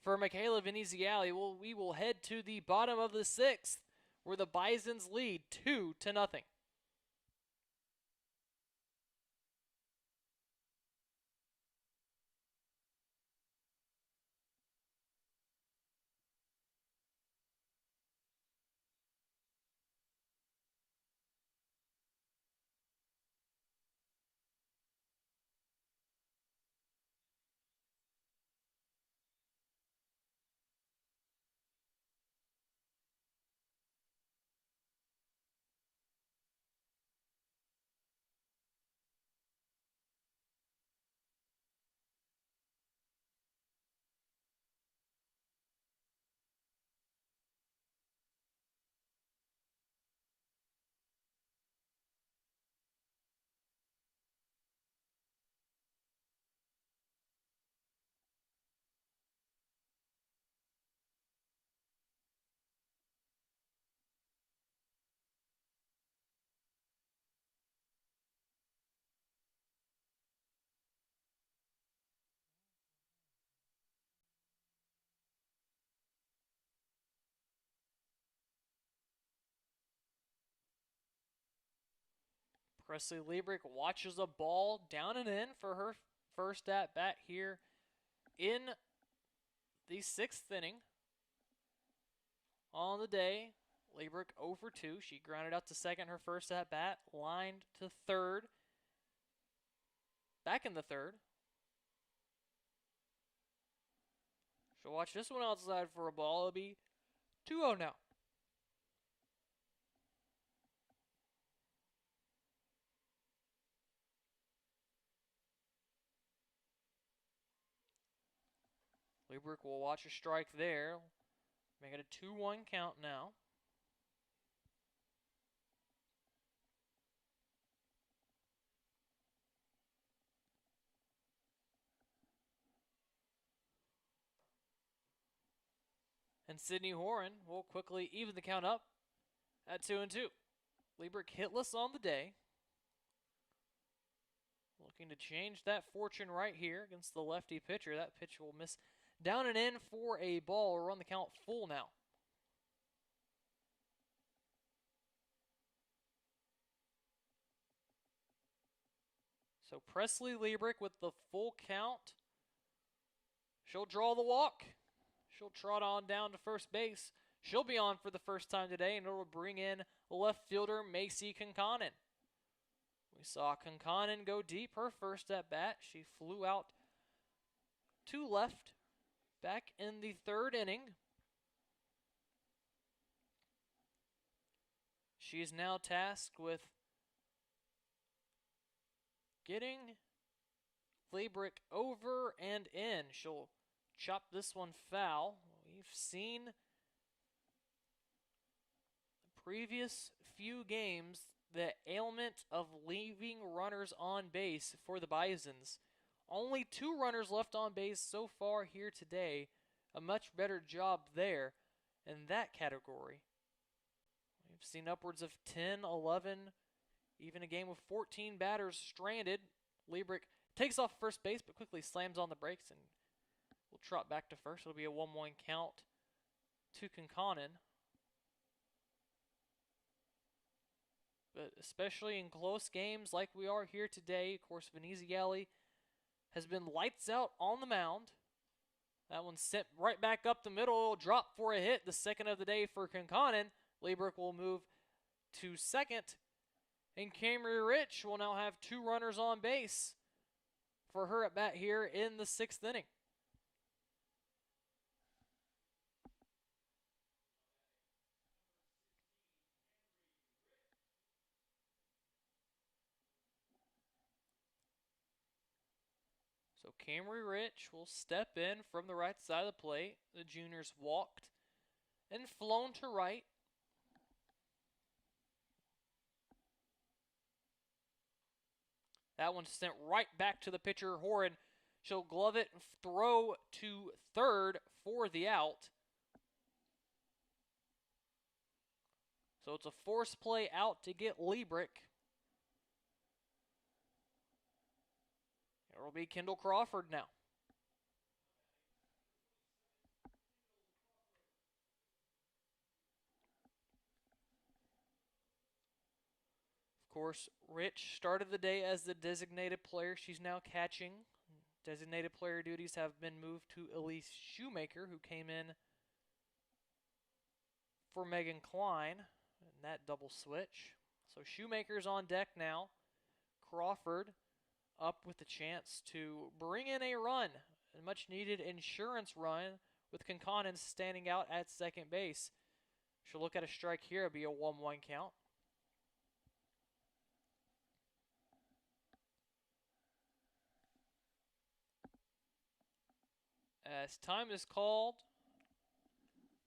for Michaela Veneziale. Well, we will head to the bottom of the 6th, where the Bisons lead 2-0. Presley Liebrick watches a ball down and in for her first at-bat here in the 6th inning. On the day, Liebrick 0 for 2. She grounded out to second her first at-bat, lined to third. Back in the third. She'll watch this one outside for a ball. It'll be 2-0 now. Liebrick will watch a strike there. Make it a 2-1 count now. And Sydney Horan will quickly even the count up at 2-2. Liebrick hitless on the day. Looking to change that fortune right here against the lefty pitcher. That pitch will miss down and in for a ball. We'll run the count full now. So Presley Liebrick with the full count. She'll draw the walk. She'll trot on down to first base. She'll be on for the first time today, and it'll bring in left fielder Macy Conconin. We saw Conconin go deep her first at bat. She flew out to left back in the 3rd inning. She is now tasked with getting Liebrick over and in. She'll chop this one foul. We've seen the previous few games the ailment of leaving runners on base for the Bisons. Only 2 runners left on base so far here today. A much better job there in that category. We've seen upwards of 10, 11, even a game with 14 batters stranded. Liebrick takes off first base but quickly slams on the brakes and will trot back to first. It'll be a 1-1 count to Conconin. But especially in close games like we are here today, of course, Veneziale has been lights out on the mound. That one sent right back up the middle. It'll drop for a hit, the second of the day for Conconin. Liebrick will move to second. And Camry Rich will now have 2 runners on base for her at bat here in the 6th inning. So Camry Rich will step in from the right side of the plate. The juniors walked and flown to right. That one sent right back to the pitcher, Horan. She'll glove it and throw to third for the out. So it's a force play out to get Liebrick. It will be Kendall Crawford now. Of course, Rich started the day as the designated player. She's now catching. Designated player duties have been moved to Elise Shoemaker, who came in for Megan Klein in that double switch. So Shoemaker's on deck now. Crawford up with the chance to bring in a run, a much-needed insurance run, with Conconin standing out at second base. She'll look at a strike here. It'll be a 1-1 count. As time is called,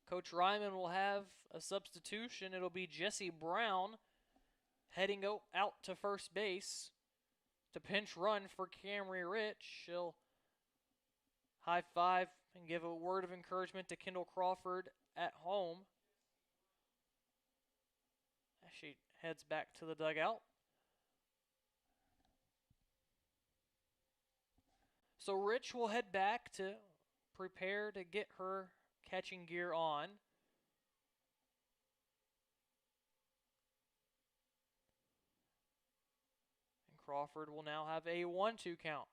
Coach Ryman will have a substitution. It'll be Jessie Brown heading out to first base to pinch run for Camry Rich. She'll high five and give a word of encouragement to Kendall Crawford at home as she heads back to the dugout. So Rich will head back to prepare to get her catching gear on. And Crawford will now have a 1-2 count.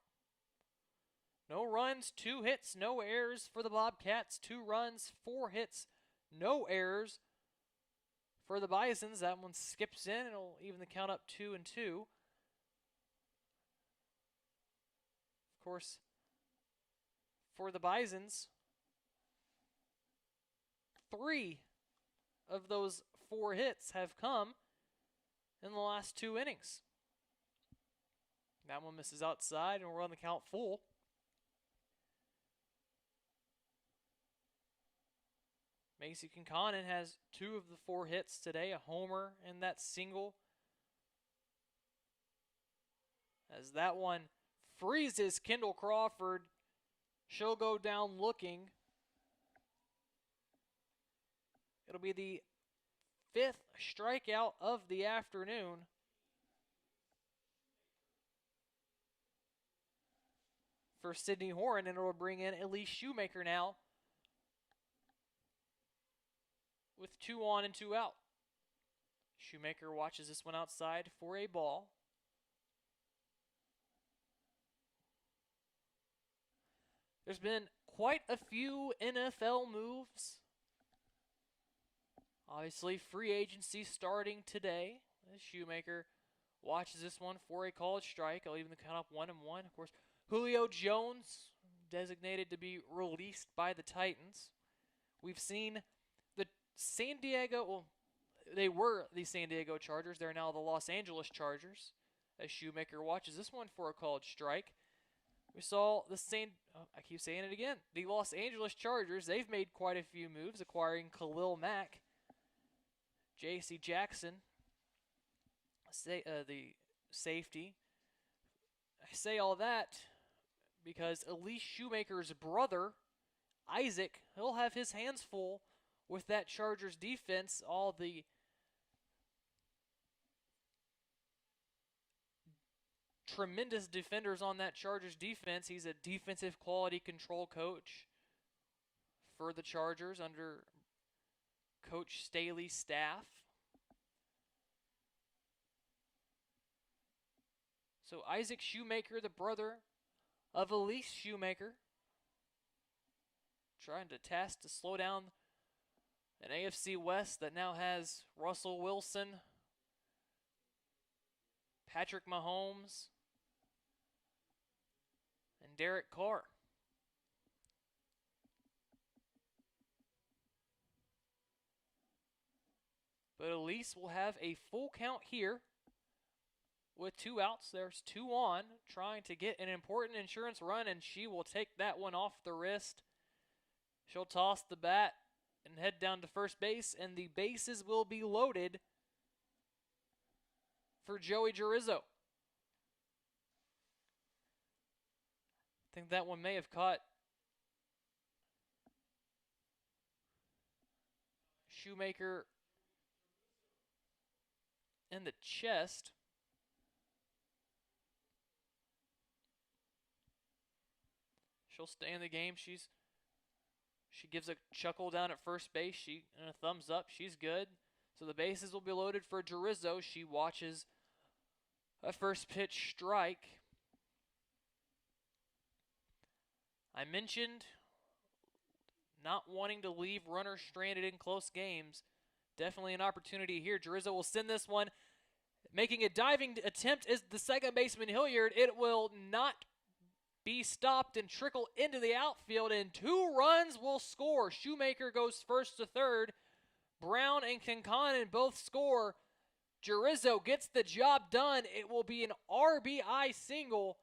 No runs, 2 hits, no errors for the Bobcats. 2 runs, 4 hits, no errors for the Bisons. That one skips in. It'll even the count up 2-2. Of course, for the Bisons, 3 of those 4 hits have come in the last 2 innings. That one misses outside, and we're on the count full. Macy Conconin has 2 of the 4 hits today, a homer and that single. As that one freezes Kendall Crawford, she'll go down looking. It'll be the 5th strikeout of the afternoon. For Sydney Horan, and it will bring in Elise Shoemaker now with 2 on and 2 out. Shoemaker watches this one outside for a ball. There's been quite a few NFL moves. Obviously, free agency starting today. Shoemaker watches this one for a called strike. I'll even count up 1-1. Of course, Julio Jones designated to be released by the Titans. We've seen the San Diego, well, they were the San Diego Chargers. They're now the Los Angeles Chargers. As Shoemaker watches this one for a called strike. We saw the the Los Angeles Chargers. They've made quite a few moves, acquiring Khalil Mack, J.C. Jackson, the safety. I say all that because Elise Shoemaker's brother, Isaac, he'll have his hands full with that Chargers defense. All the tremendous defenders on that Chargers defense. He's a defensive quality control coach for the Chargers under Coach Staley's staff. So Isaac Shoemaker, the brother of Elise Shoemaker, trying to slow down an AFC West that now has Russell Wilson, Patrick Mahomes, and Derek Carr. But Elise will have a full count here with 2 outs. There's 2 on, trying to get an important insurance run, and she will take that one off the wrist. She'll toss the bat and head down to first base, and the bases will be loaded for Joey Girizzo. I think that one may have caught Shoemaker in the chest. She'll stay in the game. She gives a chuckle down at first base. And a thumbs up. She's good. So the bases will be loaded for Girizzo. She watches a first pitch strike. I mentioned not wanting to leave runners stranded in close games. Definitely an opportunity here. Girizzo will send this one. Making a diving attempt is the second baseman, Hilliard. It will not be stopped and trickle into the outfield, and 2 runs will score. Shoemaker goes first to third. Brown and Kincannon both score. Girizzo gets the job done. It will be an RBI single.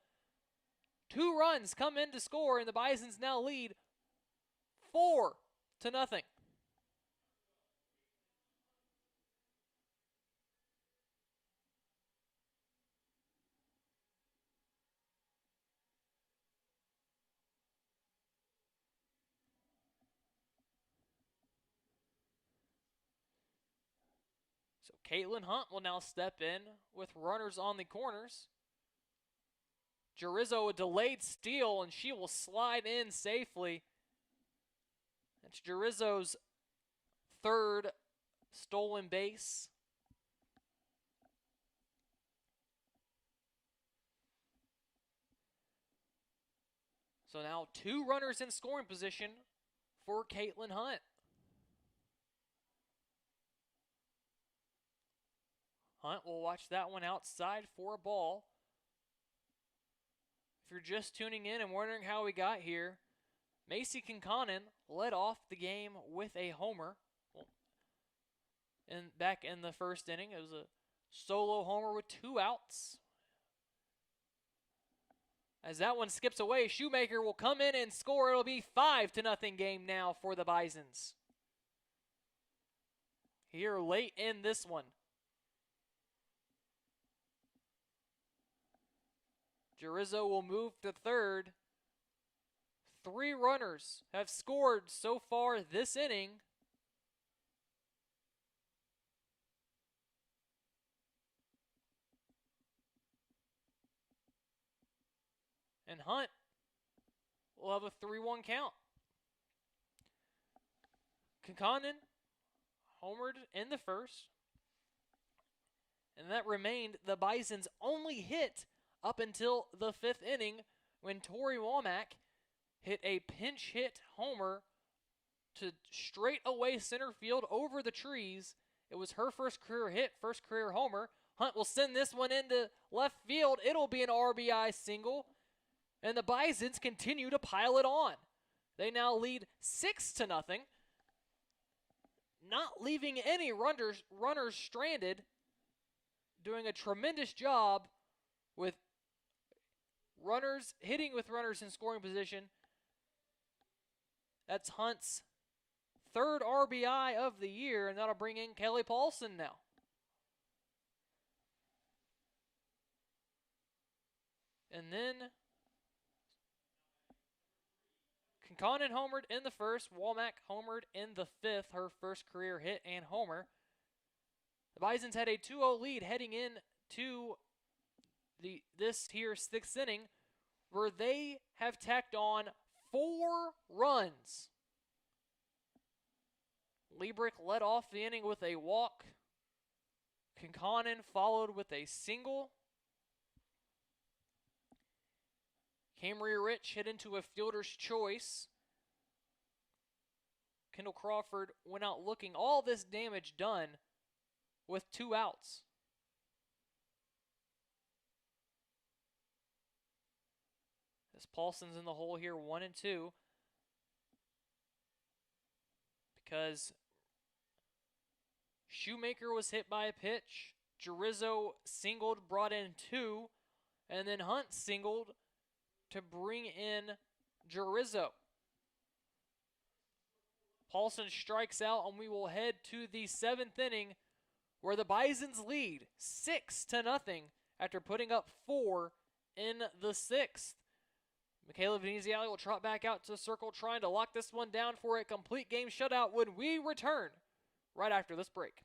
2 runs come in to score, and the Bisons now lead 4-0. So Caitlin Hunt will now step in with runners on the corners. Girizzo a delayed steal, and she will slide in safely. It's Girizzo's 3rd stolen base. So now 2 runners in scoring position for Caitlin Hunt. Hunt will watch that one outside for a ball. If you're just tuning in and wondering how we got here, Macy Kincannon led off the game with a homer. And back in the first inning, it was a solo homer with 2 outs. As that one skips away, Shoemaker will come in and score. It'll be 5-0 game now for the Bisons. Here late in this one. Girizzo will move to third. 3 runners have scored so far this inning. And Hunt will have a 3-1 count. Kincannon homered in the first. And that remained the Bison's only hit up until the 5th inning when Tori Womack hit a pinch hit homer to straight away center field over the trees. It was her first career hit, first career homer. Hunt will send this one into left field. It'll be an RBI single. And the Bisons continue to pile it on. They now lead 6-0, not leaving any runners stranded, doing a tremendous job with hitting with runners in scoring position. That's Hunt's 3rd RBI of the year, and that'll bring in Kelly Paulson now. And then Conconin homered in the first. Womack homered in the fifth, her first career hit and homer. The Bisons had a 2-0 lead heading into this here sixth inning, where they have tacked on 4 runs. Liebrick led off the inning with a walk. Conconin followed with a single. Camry Rich hit into a fielder's choice. Kendall Crawford went out looking. All this damage done with 2 outs. As Paulson's in the hole here, 1-2. Because Shoemaker was hit by a pitch. Jarizzo singled, brought in 2. And then Hunt singled to bring in Jarizzo. Paulson strikes out, and we will head to the 7th inning, where the Bisons lead 6-0 after putting up 4 in the 6th. Michaela Veneziale will trot back out to the circle, trying to lock this one down for a complete game shutout when we return right after this break.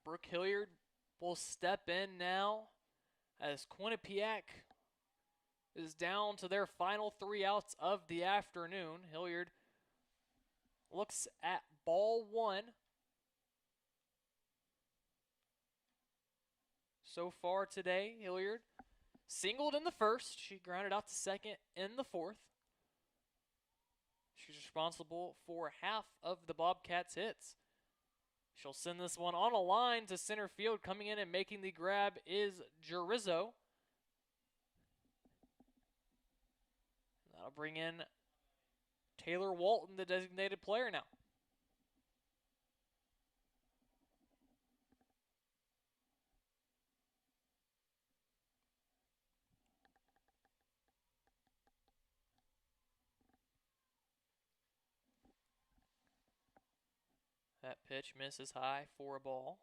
Brooke Hilliard will step in now as Quinnipiac is down to their final 3 outs of the afternoon. Hilliard looks at ball 1. So far today, Hilliard singled in the first. She grounded out to second in the fourth. She's responsible for half of the Bobcats' hits. She'll send this one on a line to center field. Coming in and making the grab is Jarizzo. That'll bring in Taylor Walton, the designated player now. That pitch misses high for a ball.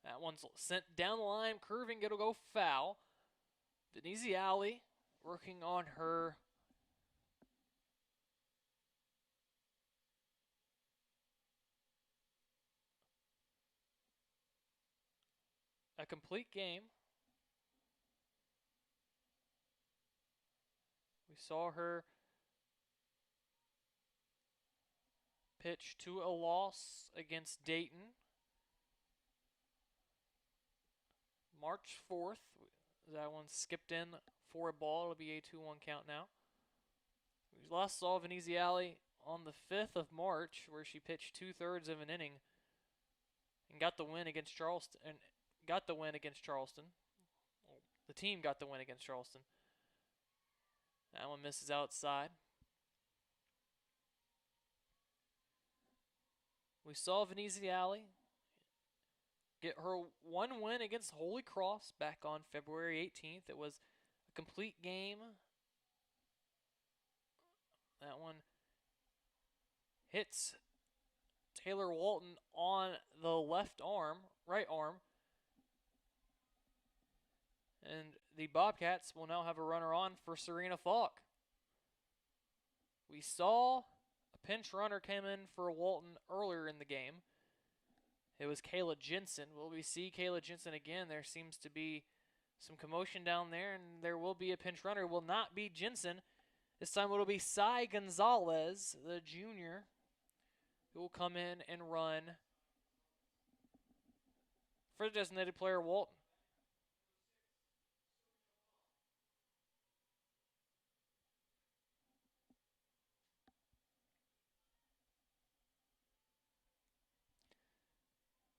That one's sent down the line, curving, it'll go foul. Veneziale working on her a complete game. We saw her pitch to a loss against Dayton March 4th. That one skipped in for a ball. It'll be a 2-1 count now. We last saw Veneziale on the 5th of March, where she pitched 2/3 of an inning and got the win against Charleston. The team got the win against Charleston. That one misses outside. We saw Veneziale get her one win against Holy Cross back on February 18th. It was a complete game. That one hits Taylor Walton on the right arm. And the Bobcats will now have a runner on for Serena Falk. We saw a pinch runner come in for Walton earlier in the game. It was Kayla Jensen. Will we see Kayla Jensen again? There seems to be some commotion down there, and there will be a pinch runner. It will not be Jensen. This time it will be Cy Gonzalez, the junior, who will come in and run for the designated player Walton.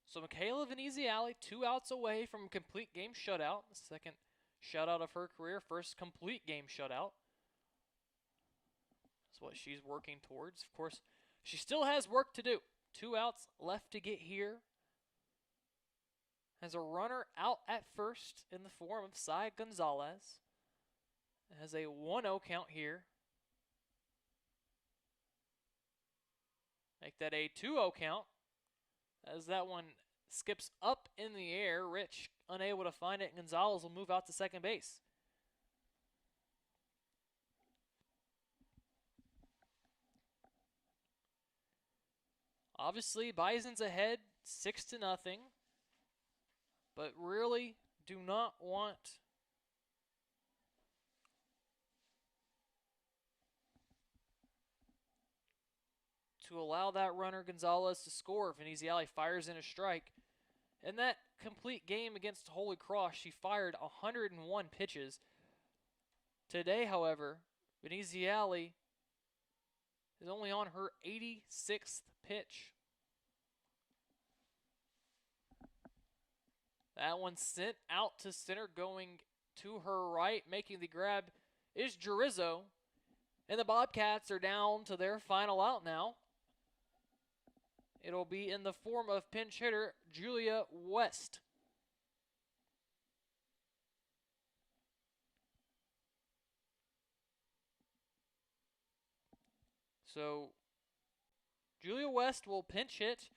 So Michaela Veneziale, 2 outs away from a complete game shutout. The second shutout of her career, first complete game shutout. That's what she's working towards. Of course, she still has work to do. 2 outs left to get here. Has a runner out at first in the form of Cy Gonzalez. Has a 1-0 count here. Make that a 2-0 count. As that one skips up in the air, Rich unable to find it. Gonzalez will move out to second base. Obviously, Bison's ahead 6-0, but really do not want to allow that runner Gonzalez to score. Veneziale fires in a strike. In that complete game against Holy Cross, she fired 101 pitches. Today, however, Veneziale is only on her 86th pitch. That one sent out to center, going to her right. Making the grab is Jurizzo. And the Bobcats are down to their final out now. It'll be in the form of pinch hitter Julia West. So Julia West will pinch hit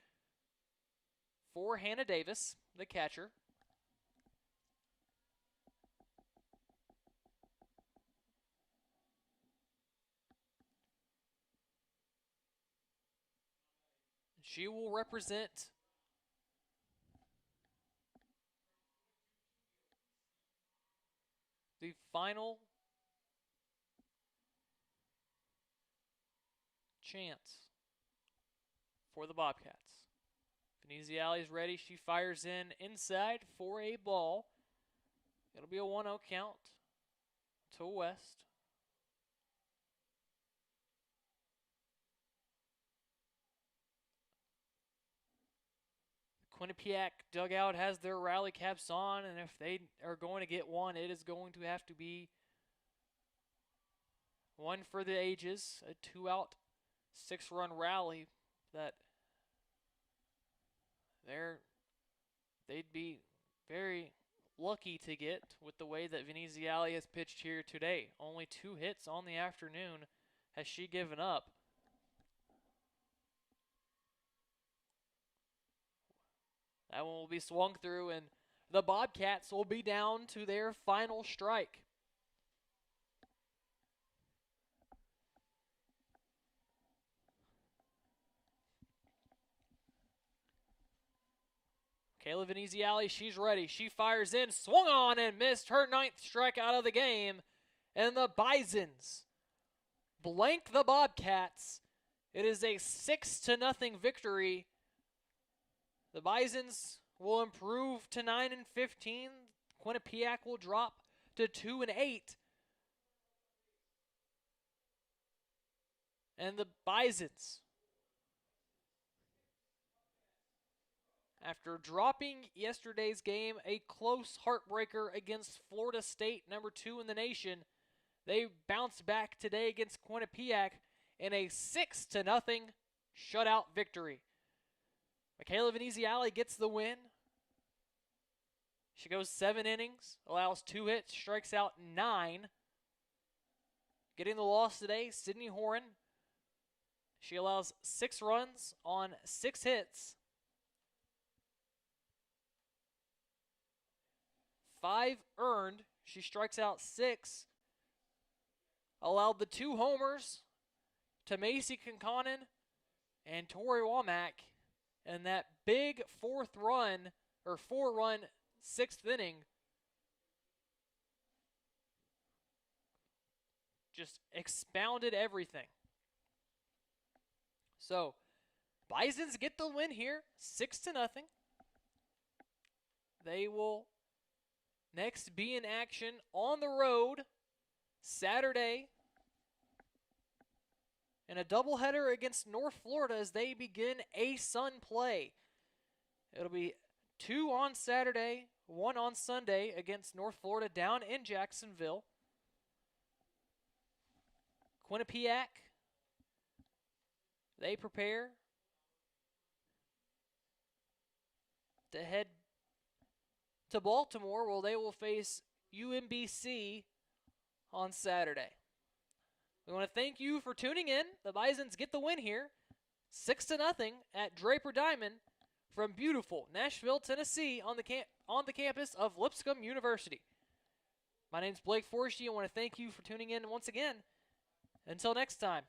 for Hannah Davis, the catcher. She will represent the final chance for the Bobcats. Veneziale is ready. She fires in inside for a ball. It'll be a 1-0 count to West. Quinnipiac dugout has their rally caps on, and if they are going to get one, it is going to have to be one for the ages, a 2-out, 6-run rally that they'd be very lucky to get with the way that Veneziale has pitched here today. Only 2 hits on the afternoon has she given up. That one will be swung through, and the Bobcats will be down to their final strike. Kayla Veneziale, she's ready. She fires in, swung on and missed her 9th strikeout of the game. And the Bisons blank the Bobcats. It is a 6-0 victory. The Bisons will improve to 9-15. Quinnipiac will drop to 2-8. And the Bisons, after dropping yesterday's game, a close heartbreaker against Florida State, number 2 in the nation, they bounced back today against Quinnipiac in a 6-0 shutout victory. Michaela Veneziale gets the win. She goes 7 innings, allows 2 hits, strikes out 9. Getting the loss today, Sydney Horan. She allows 6 runs on 6 hits. 5 earned. She strikes out 6. Allowed the 2 homers to Macy Kinconnen and Tori Womack. And that big 4-run 6th inning just expounded everything. So, Bisons get the win here, 6-0. They will next be in action on the road Saturday in a doubleheader against North Florida as they begin A-Sun play. It'll be 2 on Saturday, 1 on Sunday against North Florida down in Jacksonville. Quinnipiac, they prepare to head to Baltimore, where they will face UMBC on Saturday. We want to thank you for tuning in. The Bisons get the win here, 6-0 at Draper Diamond from beautiful Nashville, Tennessee, on the campus of Lipscomb University. My name is Blake Forshey. I want to thank you for tuning in once again. Until next time.